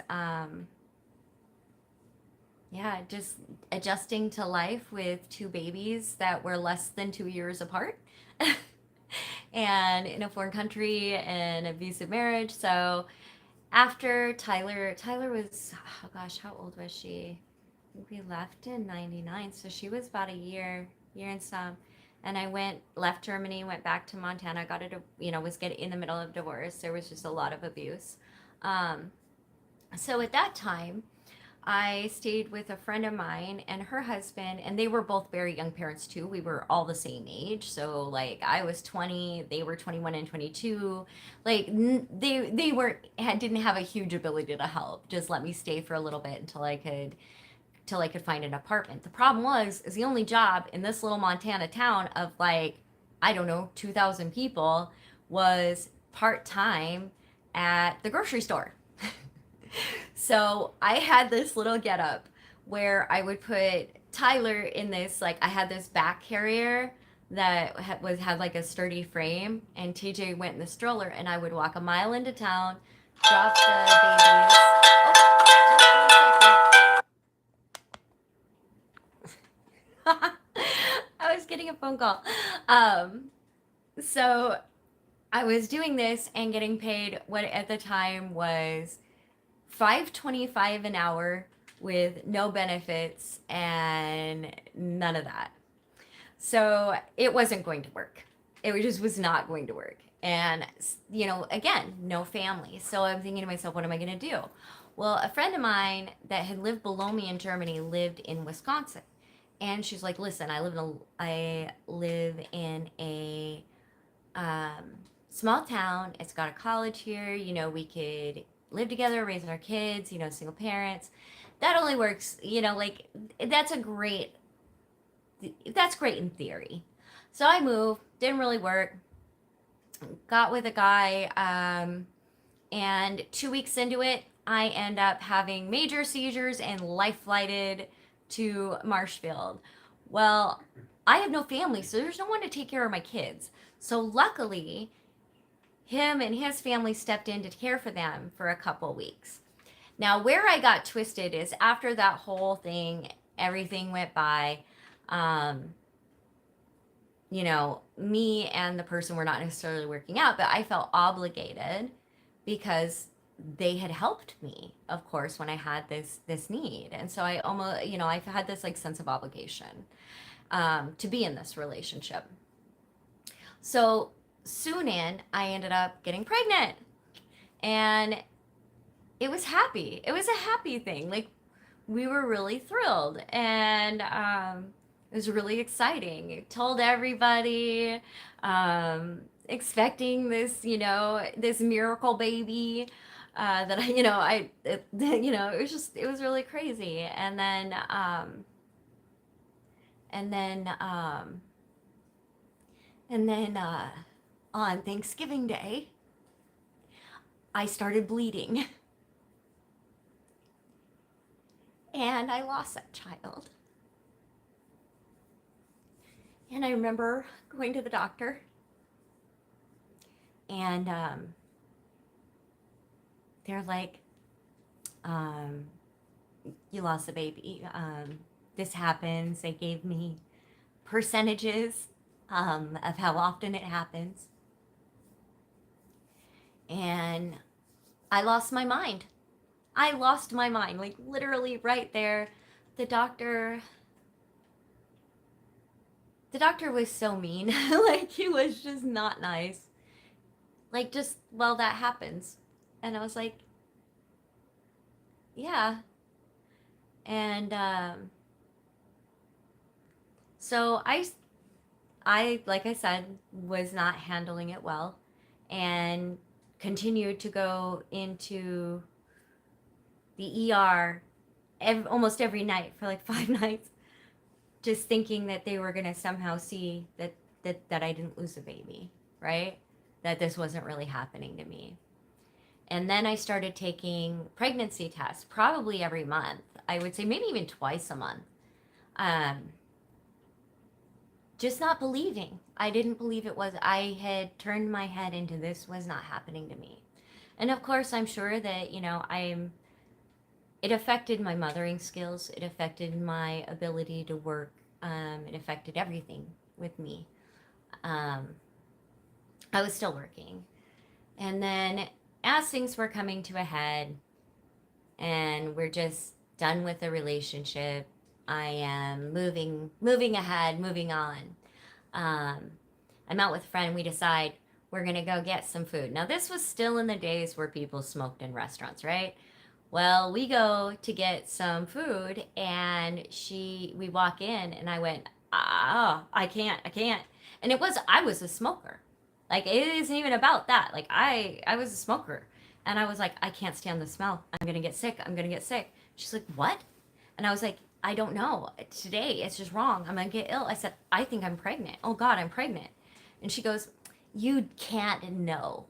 just adjusting to life with two babies that were less than 2 years apart. And in a foreign country and abusive marriage. So after Tyler was, oh gosh, how old was she? We left in 99, so she was about a year and some. And I left Germany, went back to Montana, was getting in the middle of divorce. There was just a lot of abuse. So at that time, I stayed with a friend of mine and her husband, and they were both very young parents too. We were all the same age. So like I was 20, they were 21 and 22. Like they weren't didn't have a huge ability to help. Just let me stay for a little bit until I could find an apartment. The problem was is the only job in this little Montana town of like I don't know, 2,000 people was part-time at the grocery store. So I had this little getup where I would put Tyler in this, like I had this back carrier that had like a sturdy frame, and TJ went in the stroller, and I would walk a mile into town, drop the babies. Oh, just 1 second. I was getting a phone call. So I was doing this and getting paid what at the time was $5.25 an hour with no benefits and none of that. So it wasn't going to work. It just was not going to work. And, again, no family. So I'm thinking to myself, what am I going to do? Well, a friend of mine that had lived below me in Germany lived in Wisconsin. And she's like, listen, I live in a um, small town. It's got a college here. We could live together, raising our kids, single parents. That only works, like that's a great, that's great in theory. So I moved, didn't really work, got with a guy, and 2 weeks into it, I end up having major seizures and life flighted to Marshfield. Well, I have no family, so there's no one to take care of my kids. So luckily, him and his family stepped in to care for them for a couple weeks. Now, where I got twisted is after that whole thing, everything went by. Um, me and the person were not necessarily working out, but I felt obligated because they had helped me, of course, when I had this need, and so I almost, I had this like sense of obligation to be in this relationship. So soon in, I ended up getting pregnant, and it was happy. It was a happy thing. Like we were really thrilled, and it was really exciting. I told everybody, expecting this, this miracle baby. That I, it was really crazy. And then, on Thanksgiving Day, I started bleeding, and I lost that child. And I remember going to the doctor, and they're like, um, "You lost a baby. This happens." They gave me percentages of how often it happens, and I lost my mind. I lost my mind, like literally right there. The doctor, the doctor was so mean. Like he was just not nice. Like just, well, that happens. And I was like, yeah. And so I, like I said, was not handling it well, and continued to go into the ER almost every night for like 5 nights, just thinking that they were gonna somehow see that I didn't lose a baby, right? That this wasn't really happening to me. And then I started taking pregnancy tests probably every month. I would say maybe even twice a month. Um, just not believing. I didn't believe it was. I had turned my head into this was not happening to me. And of course, I'm sure that, it affected my mothering skills. It affected my ability to work. It affected everything with me. Um, I was still working. And then as things were coming to a head and we're just done with the relationship, I am moving ahead, moving on. Um, I'm out with a friend. We decide we're going to go get some food. Now, this was still in the days where people smoked in restaurants, right? Well, we go to get some food and we walk in and I went, I can't. And I was a smoker. Like it isn't even about that. Like I was a smoker. And I was like, I can't stand the smell. I'm gonna get sick. I'm gonna get sick. She's like, what? And I was like, I don't know. Today it's just wrong. I'm gonna get ill. I said, I think I'm pregnant. Oh God, I'm pregnant. And she goes, you can't know.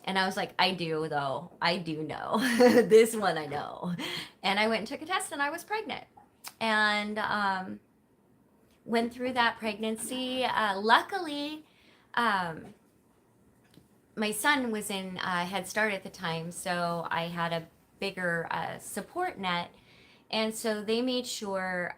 And I was like, I do, though. I do know. This one I know. And I went and took a test and I was pregnant. And went through that pregnancy. Luckily, um, my son was in Head Start at the time, so I had a bigger support net. And so they made sure,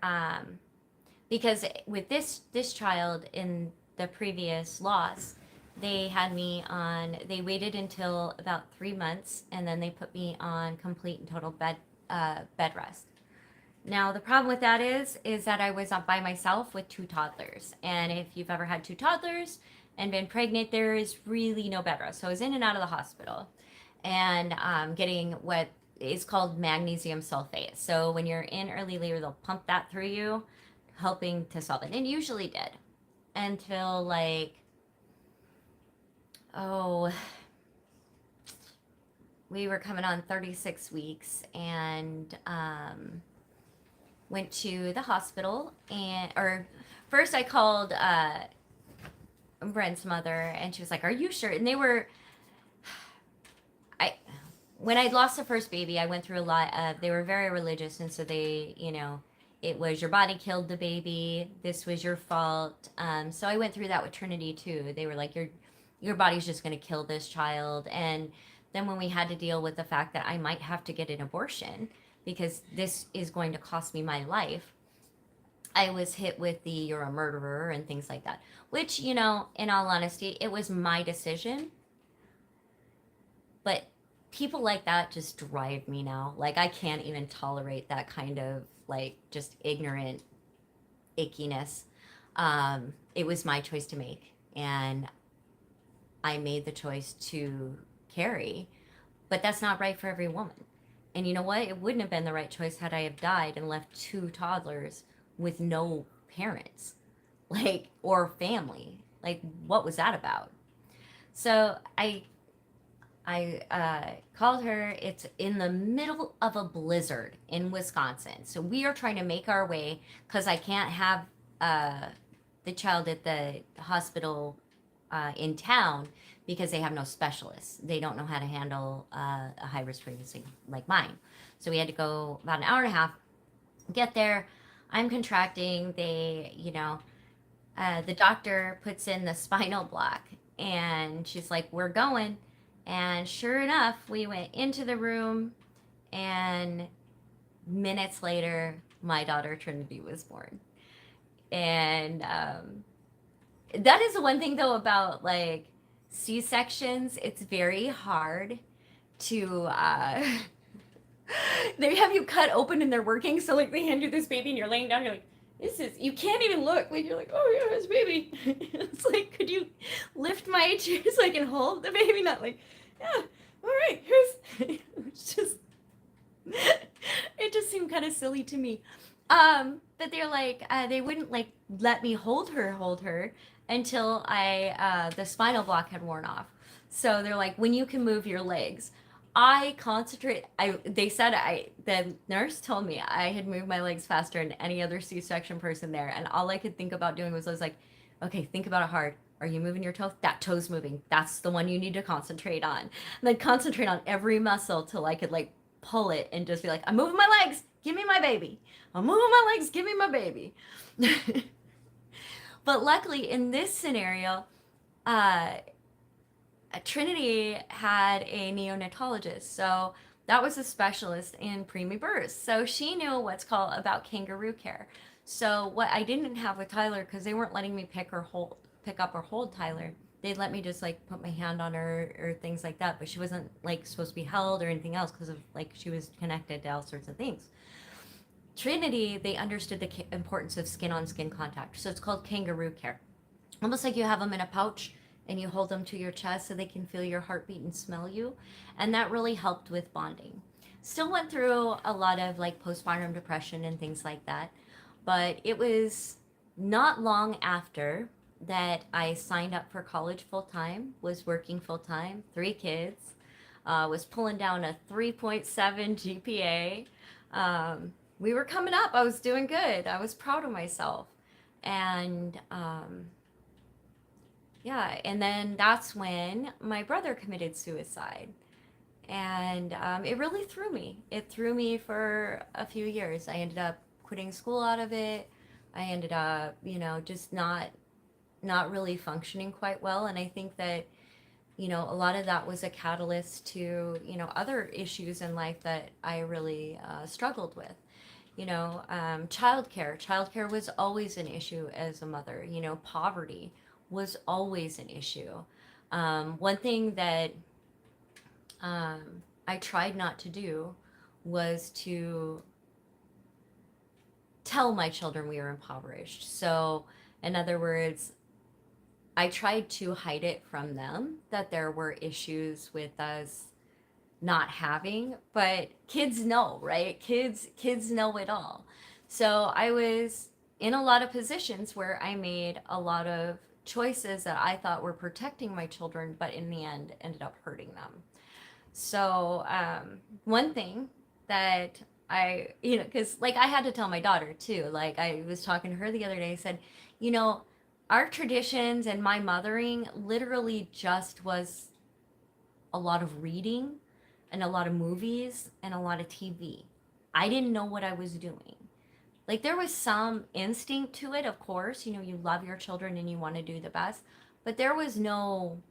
because with this child in the previous loss, they had me on. They waited until about 3 months, and then they put me on complete and total bed rest. Now the problem with that is that I was up by myself with two toddlers, and if you've ever had two toddlers and been pregnant, there is really no bed rest. So I was in and out of the hospital, and getting what is called magnesium sulfate. So when you're in early labor, they'll pump that through you, helping to solve it. And it usually did until like, oh, we were coming on 36 weeks and went to the hospital. Or first I called Brent's mother and she was like, are you sure? And I, when I lost the first baby, I went through a lot of, they were very religious. And so they, it was your body killed the baby. This was your fault. So I went through that with Trinity too. They were like, your body's just going to kill this child. And then when we had to deal with the fact that I might have to get an abortion because this is going to cost me my life, I was hit with the you're a murderer and things like that, which, in all honesty, it was my decision. But people like that just drive me now. Like, I can't even tolerate that kind of, like, just ignorant ickiness. It was my choice to make. And I made the choice to carry. But that's not right for every woman. And you know what? It wouldn't have been the right choice had I have died and left two toddlers with no parents, like, or family. Like, what was that about? So I called her. It's in the middle of a blizzard in Wisconsin. So we are trying to make our way because I can't have the child at the hospital in town because they have no specialists. They don't know how to handle a high risk pregnancy like mine. So we had to go about an hour and a half, get there. I'm contracting. The doctor puts in the spinal block and she's like, we're going. And sure enough, we went into the room and minutes later, my daughter Trinity was born. And that is the one thing though about like C-sections. It's very hard to they have you cut open and they're working, so like they hand you this baby and you're laying down, you're like, you can't even look, like you're like, oh yeah, it's baby. It's like, could you lift my chair so I can hold the baby? Not like, yeah, all right, here's it's just it just seemed kind of silly to me. But they're like, they wouldn't like let me hold her until the spinal block had worn off. So they're like, when you can move your legs. I concentrate. The nurse told me I had moved my legs faster than any other C-section person there, and all I could think about doing was I was like, okay, think about it hard. Are you moving your toe? That toe's moving. That's the one you need to concentrate on. And then concentrate on every muscle till I could like pull it and just be like, I'm moving my legs. Give me my baby. I'm moving my legs. Give me my baby. But luckily in this scenario, Trinity had a neonatologist, so that was a specialist in preemie births. So she knew what's called about kangaroo care. So what I didn't have with Tyler, because they weren't letting me pick up or hold Tyler, they'd let me just like put my hand on her or things like that. But she wasn't like supposed to be held or anything else because of like she was connected to all sorts of things. Trinity, they understood the importance of skin on skin contact, so it's called kangaroo care. Almost like you have them in a pouch and you hold them to your chest so they can feel your heartbeat and smell you. And that really helped with bonding. Still went through a lot of like postpartum depression and things like that. But it was not long after that I signed up for college full time, was working full time, 3 kids, was pulling down a 3.7 GPA. We were coming up. I was doing good. I was proud of myself. And yeah, and then that's when my brother committed suicide. And it really threw me. It threw me for a few years. I ended up quitting school out of it. I ended up, just not really functioning quite well. And I think that, a lot of that was a catalyst to, other issues in life that I really struggled with. Childcare. Childcare was always an issue as a mother. Poverty was always an issue. One thing that I tried not to do was to tell my children we were impoverished. So, in other words, I tried to hide it from them that there were issues with us not having, but kids know, right? Kids know it all. So I was in a lot of positions where I made a lot of choices that I thought were protecting my children, but in the end ended up hurting them. So one thing that because like I had to tell my daughter too. Like I was talking to her the other day. I said, you know, our traditions and my mothering literally just was a lot of reading and a lot of movies and a lot of TV. I didn't know what I was doing. Like there was some instinct to it, of course. You love your children and you want to do the best, but there was no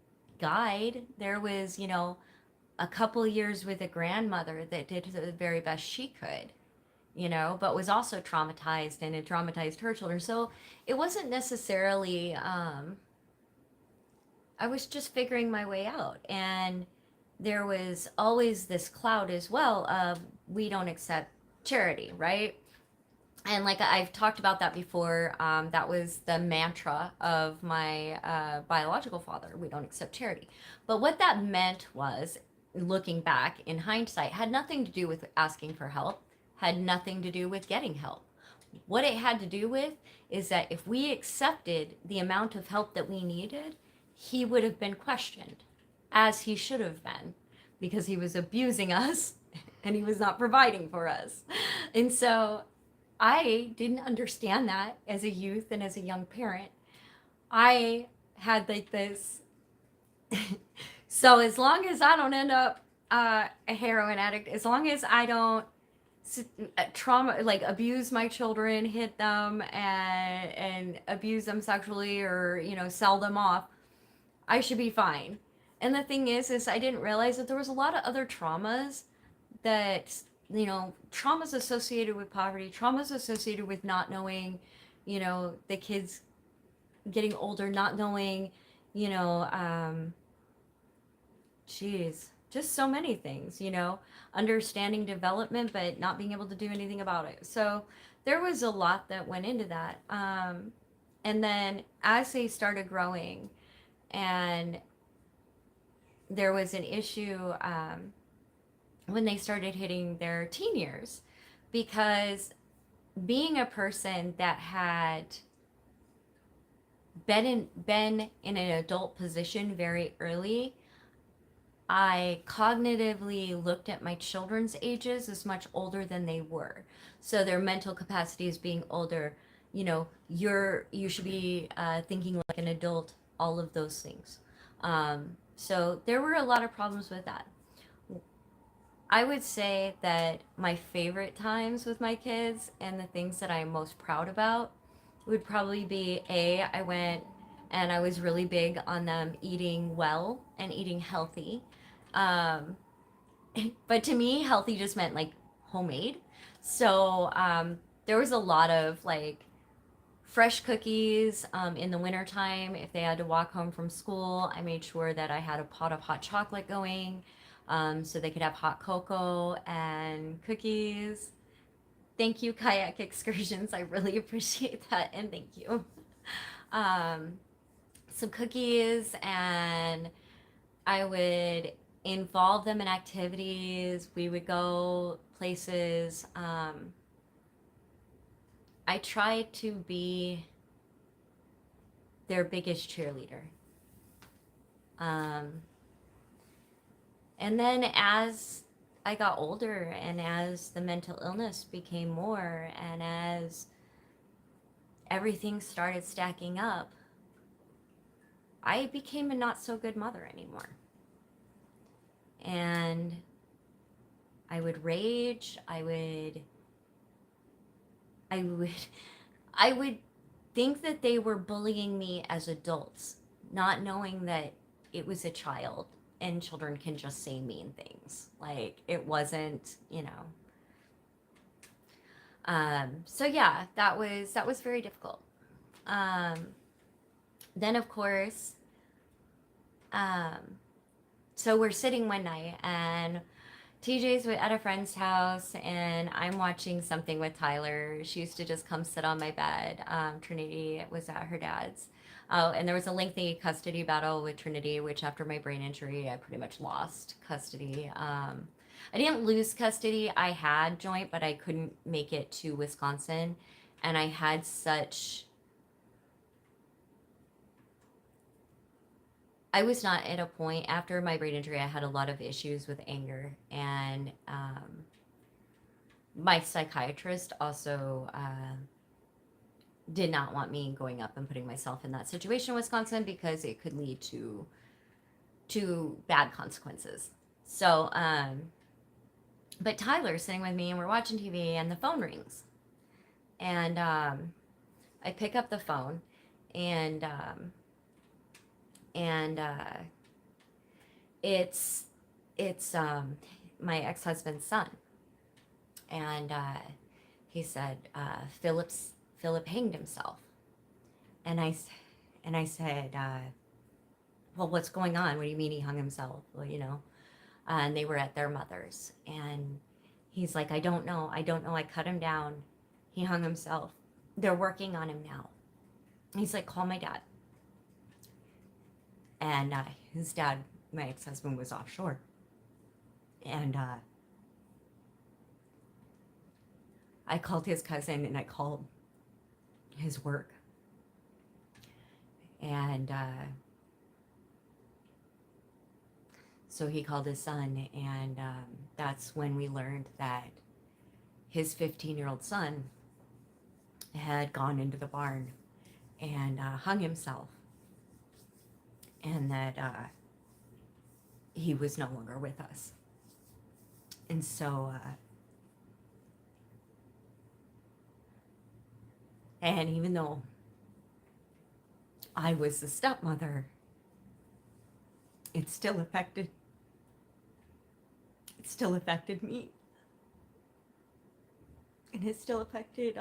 guide. There was, a couple years with a grandmother that did the very best she could, but was also traumatized and it traumatized her children. So it wasn't necessarily, I was just figuring my way out. And there was always this cloud as well of we don't accept charity, right? And like I've talked about that before, that was the mantra of my biological father. We don't accept charity. But what that meant was, looking back in hindsight, had nothing to do with asking for help, had nothing to do with getting help. What it had to do with is that if we accepted the amount of help that we needed, he would have been questioned, as he should have been, because he was abusing us and he was not providing for us. And so I didn't understand that as a youth and as a young parent. I had like this. So as long as I don't end up a heroin addict, as long as I don't trauma like abuse my children, hit them and abuse them sexually or sell them off, I should be fine. And the thing is I didn't realize that there was a lot of other traumas that traumas associated with poverty, traumas associated with not knowing, the kids getting older, not knowing, just so many things, understanding development, but not being able to do anything about it. So there was a lot that went into that. And then as they started growing and there was an issue when they started hitting their teen years, because being a person that had been in an adult position very early, I cognitively looked at my children's ages as much older than they were. So their mental capacities being older, you should be thinking like an adult, all of those things. So there were a lot of problems with that. I would say that my favorite times with my kids and the things that I'm most proud about would probably be I went and I was really big on them eating well and eating healthy. Um, but to me, healthy just meant like homemade. So there was a lot of like fresh cookies in the wintertime. If they had to walk home from school, I made sure that I had a pot of hot chocolate going so they could have hot cocoa and cookies. Thank you, Kayak Excursions. I really appreciate that, and thank you. Um, some cookies, and I would involve them in activities. We would go places. I tried to be their biggest cheerleader. Um, and then as I got older and as the mental illness became more and as everything started stacking up, I became a not so good mother anymore. And I would rage, I would I would think that they were bullying me as adults, not knowing that it was a child and children can just say mean things. Like it wasn't, you know. So yeah, that was very difficult. Um, then of course, um, so we're sitting one night and TJ's at a friend's house and I'm watching something with Tyler. She used to just come sit on my bed. Trinity was at her dad's. Oh, and there was a lengthy custody battle with Trinity, which after my brain injury, I pretty much lost custody. I didn't lose custody. I had joint, but I couldn't make it to Wisconsin. And I had such I was not at a point after my brain injury. I had a lot of issues with anger, and my psychiatrist also did not want me going up and putting myself in that situation in Wisconsin because it could lead to bad consequences. So, but Tyler's sitting with me, and we're watching TV, and the phone rings, and I pick up the phone, and and it's my ex-husband's son, and he said Philip hanged himself, and I said, well, what's going on? What do you mean he hung himself? Well, you know, and they were at their mother's, and he's like, I don't know, I cut him down, he hung himself, they're working on him now. He's like, call my dad. And his dad, my ex-husband, was offshore. And I called his cousin and I called his work. And so he called his son, and that's when we learned that his 15-year-old son had gone into the barn and hung himself, and that he was no longer with us. And so, and even though I was the stepmother, it still affected me. And it still affected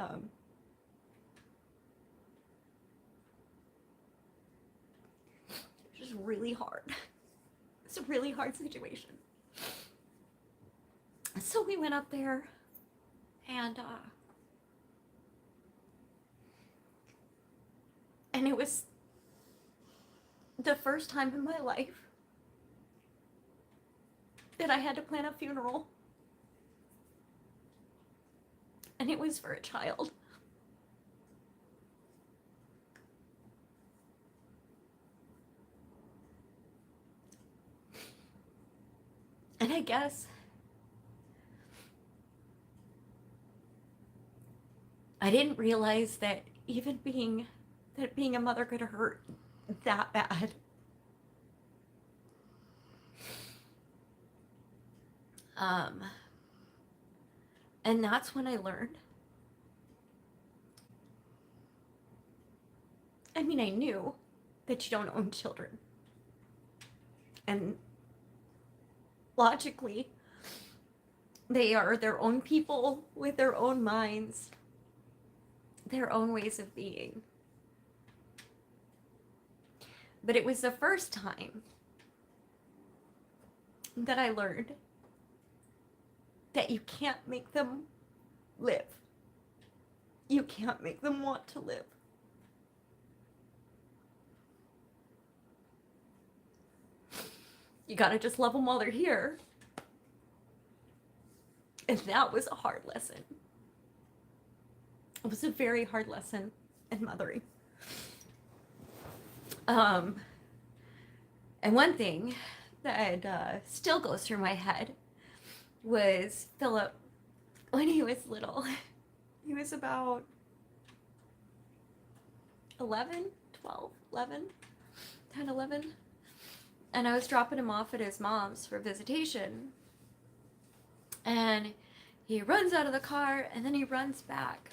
just really hard. It's a really hard situation. So we went up there, and it was the first time in my life that I had to plan a funeral, and it was for a child. And I guess I didn't realize that even being a mother could hurt that bad. And that's when I learned. I mean, I knew that you don't own children. And logically, they are their own people with their own minds, their own ways of being. But it was the first time that I learned that you can't make them live. You can't make them want to live. You gotta just love them while they're here. And that was a hard lesson. It was a very hard lesson in mothering. And one thing that still goes through my head was Philip when he was little. He was about 11, 12, 11, 10, 11. And I was dropping him off at his mom's for visitation. And he runs out of the car and then he runs back.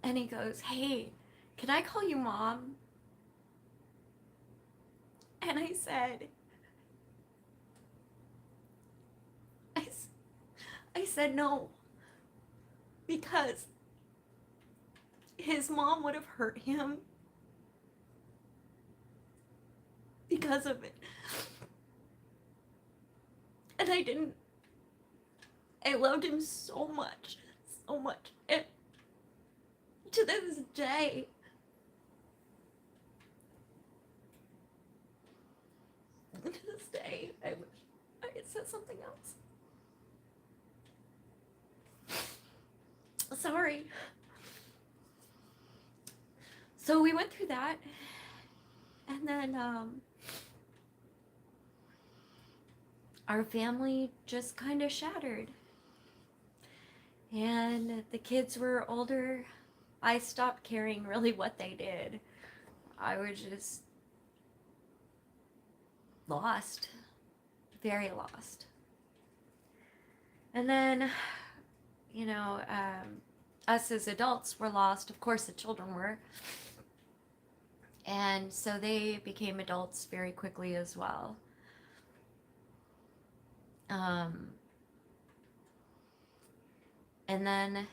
And he goes, "Hey, can I call you Mom?" And I said, I said no, because his mom would have hurt him because of it. And I didn't. I loved him so much, so much. And to this day, I wish I had said something else. Sorry. So we went through that, and then our family just kind of shattered. And the kids were older. I stopped caring really what they did. I was just lost, very lost. And then, you know, us as adults were lost. Of course, the children were. And so they became adults very quickly as well. And then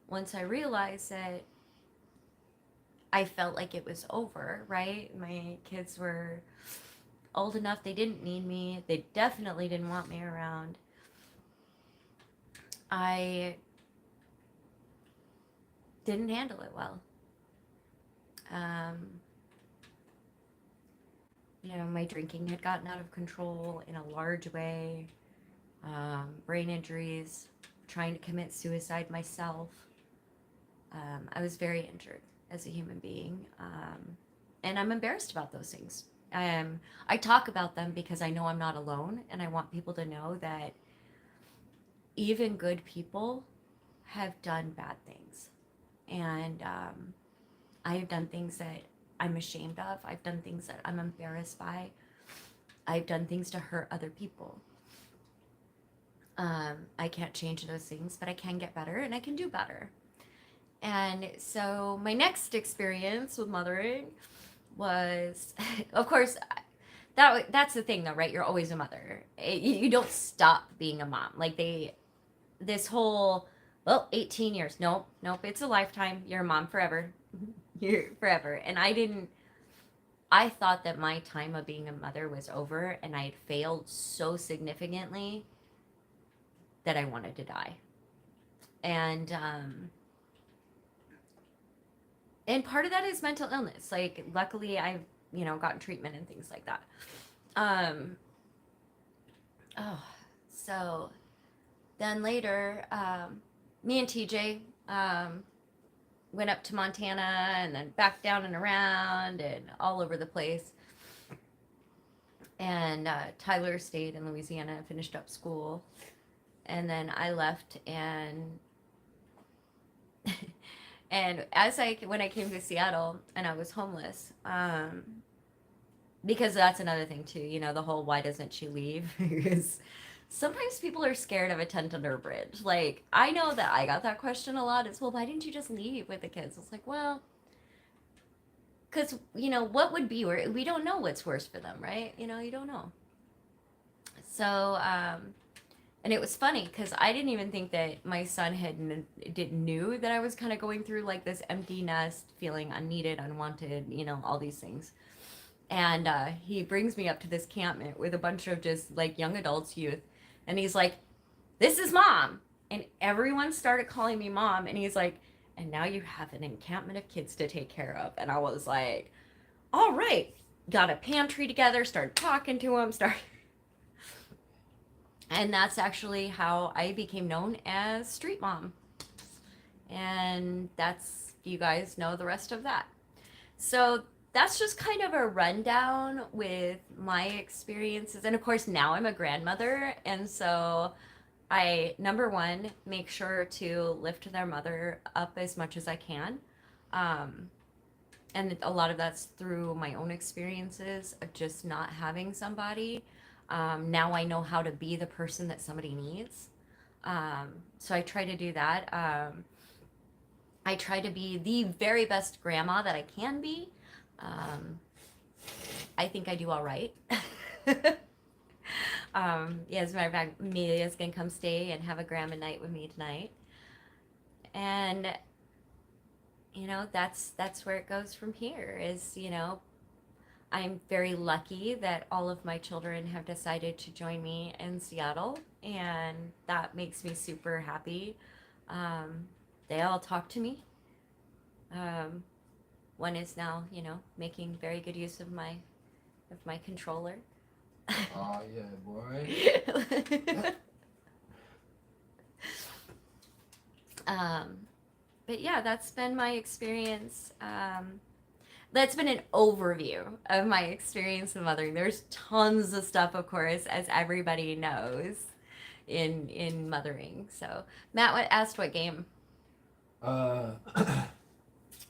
once I realized that I felt like it was over, right? My kids were old enough, they didn't need me. They definitely didn't want me around. I didn't handle it well. You know, my drinking had gotten out of control in a large way. Brain injuries, trying to commit suicide myself. I was very injured as a human being. And I'm embarrassed about those things. I talk about them because I know I'm not alone, and I want people to know that even good people have done bad things. And I have done things that I'm ashamed of. I've done things that I'm embarrassed by. I've done things to hurt other people. I can't change those things, but I can get better and I can do better. And so my next experience with mothering was, of course, that's the thing though, right? You're always a mother. You don't stop being a mom. Like this whole, well, 18 years. Nope, it's a lifetime. You're a mom forever. You're forever. And I thought that my time of being a mother was over, and I had failed so significantly that I wanted to die. And part of that is mental illness. Like, luckily I've, gotten treatment and things like that. So then later, me and TJ, went up to Montana and then back down and around and all over the place. And Tyler stayed in Louisiana and finished up school. And then I left, and and when I came to Seattle and I was homeless, because that's another thing too, the whole why doesn't she leave? Because sometimes people are scared of a tent under a bridge. Like, I know that I got that question a lot as well. Why didn't you just leave with the kids? It's like, well, because, what would be worse? We don't know what's worse for them, right? You don't know. So, and it was funny because I didn't even think that my son knew that I was kind of going through like this empty nest, feeling unneeded, unwanted, all these things. And he brings me up to this campment with a bunch of just like young adults, youth. And he's like, "This is Mom." And everyone started calling me Mom. And he's like, "And now you have an encampment of kids to take care of." And I was like, all right. Got a pantry together, started talking to him, And that's actually how I became known as Street Mom. And that's, you guys know the rest of that. So that's just kind of a rundown with my experiences. And of course, now I'm a grandmother. And so I, number one, make sure to lift their mother up as much as I can. Um, and a lot of that's through my own experiences of just not having somebody. Now I know how to be the person that somebody needs. So I try to do that. I try to be the very best grandma that I can be. Um, I think I do all right. Yeah, as a matter of fact, Amelia's gonna come stay and have a grandma night with me tonight. And that's where it goes from here. I'm very lucky that all of my children have decided to join me in Seattle, and that makes me super happy. Um, they all talk to me. Um, One is now, making very good use of my controller. Oh yeah, boy. um, but yeah, that's been my experience. That's been an overview of my experience with mothering. There's tons of stuff, of course, as everybody knows, in mothering. So Matt, asked what game? Uh,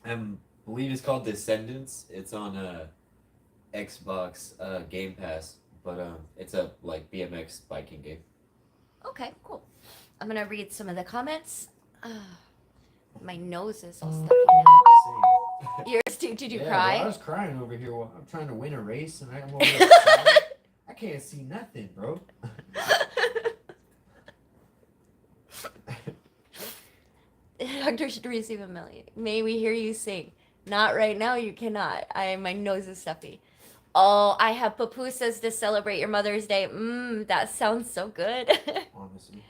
I believe it's called Descendants. It's on Xbox Game Pass, but it's a like BMX biking game. Okay, cool. I'm gonna read some of the comments. My nose is all stuffy now. Same. Yours too. Did you Yeah, cry? bro, I was crying over here while I'm trying to win a race, and I'm over here crying. I can't see nothing, bro. Doctor should receive $1 million. May we hear you sing? Not right now. You cannot. My nose is stuffy. Oh, I have pupusas to celebrate your Mother's Day. That sounds so good. Honestly.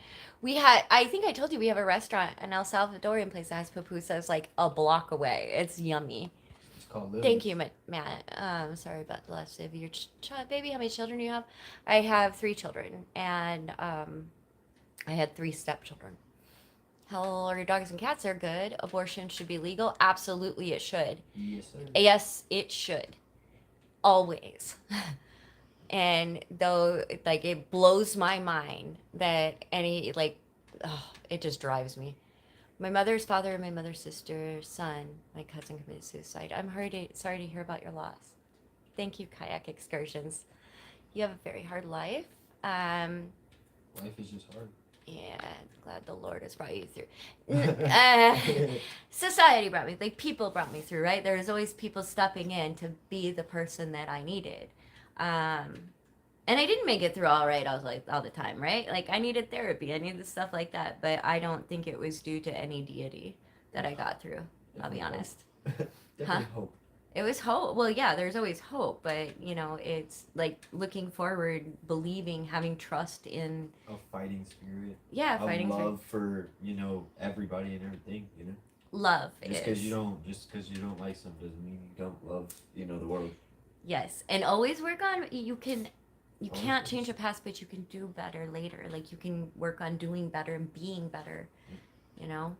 I think I told you we have a restaurant, an El Salvadorian place that has pupusas like a block away. It's yummy. It's called Lily. Thank you, Matt. Sorry about the loss of your baby. How many children do you have? I have 3 children, and I had 3 stepchildren. How are your dogs and cats? Are good. Abortion should be legal. Absolutely, it should. Yes, sir. Yes, it should. Always. And though, like, it blows my mind that it just drives me. My mother's father and my mother's sister's son, my cousin, committed suicide. I'm sorry to hear about your loss. Thank you, Kayak Excursions. You have a very hard life. Life is just hard. Yeah, glad the Lord has brought you through. Society brought me, like people brought me through, right? There was always people stepping in to be the person that I needed. And I didn't make it through all right, I was like, all the time, right? Like I needed therapy, I needed stuff like that, but I don't think it was due to any deity that I got through. I'll be honest. Definitely hope. It was hope. Well, yeah, there's always hope, but it's like looking forward, believing, having trust in A fighting spirit. yeah, A fighting for love for everybody and everything. love. Just because you don't like something doesn't mean you don't love the world. Yes, and always work on you can't Always. change the past, but you can do better later. Like you can work on doing better and being better, you know.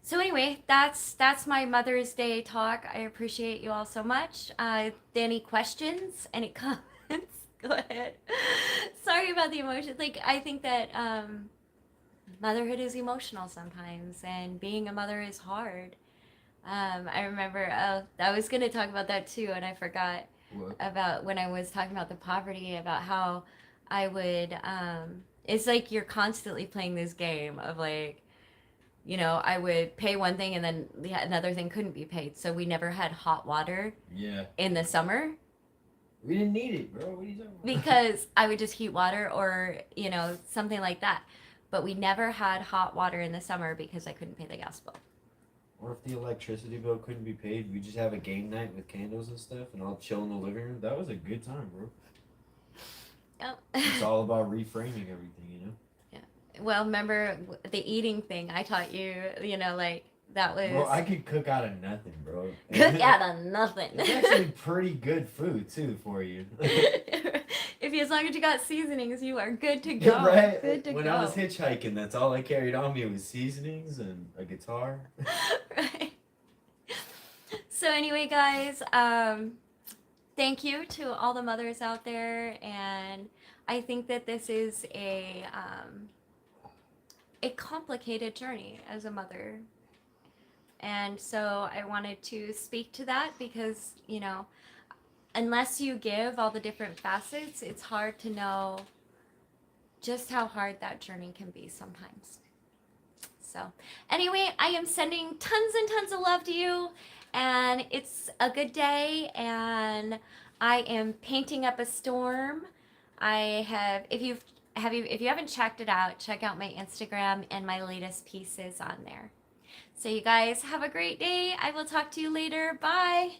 So anyway, that's my Mother's Day talk. I appreciate you all so much. Any questions? Any comments? Go ahead. Sorry about the emotion. Like I think that motherhood is emotional sometimes, and being a mother is hard. I remember. I was gonna talk about that too, and I forgot What? about when I was talking about the poverty. About how I would. It's like you're constantly playing this game of like, I would pay one thing and then another thing couldn't be paid. So we never had hot water Yeah. in the summer We didn't need it, bro. What are you talking about? because I would just heat water or, something like that. But we never had hot water in the summer because I couldn't pay the gas bill. Or if the electricity bill couldn't be paid, we just have a game night with candles and stuff, and all chill in the living room. That was a good time, bro. Oh. It's all about reframing everything, Well, remember the eating thing I taught you, like that was Bro, I could cook out of nothing, bro. cook out of nothing. It's actually pretty good food too for you. If as long as you got seasonings, you are good to go. Right? Good to when go. I was hitchhiking, that's all I carried on me was seasonings and a guitar. Right. So anyway, guys, thank you to all the mothers out there, and I think that this is a complicated journey as a mother. And so I wanted to speak to that because, you know, unless you give all the different facets, it's hard to know just how hard that journey can be sometimes. So anyway, I am sending tons and tons of love to you, and it's a good day, and I am painting up a storm. I have, if you haven't checked it out, check out my Instagram and my latest pieces on there. So you guys have a great day. I will talk to you later. Bye.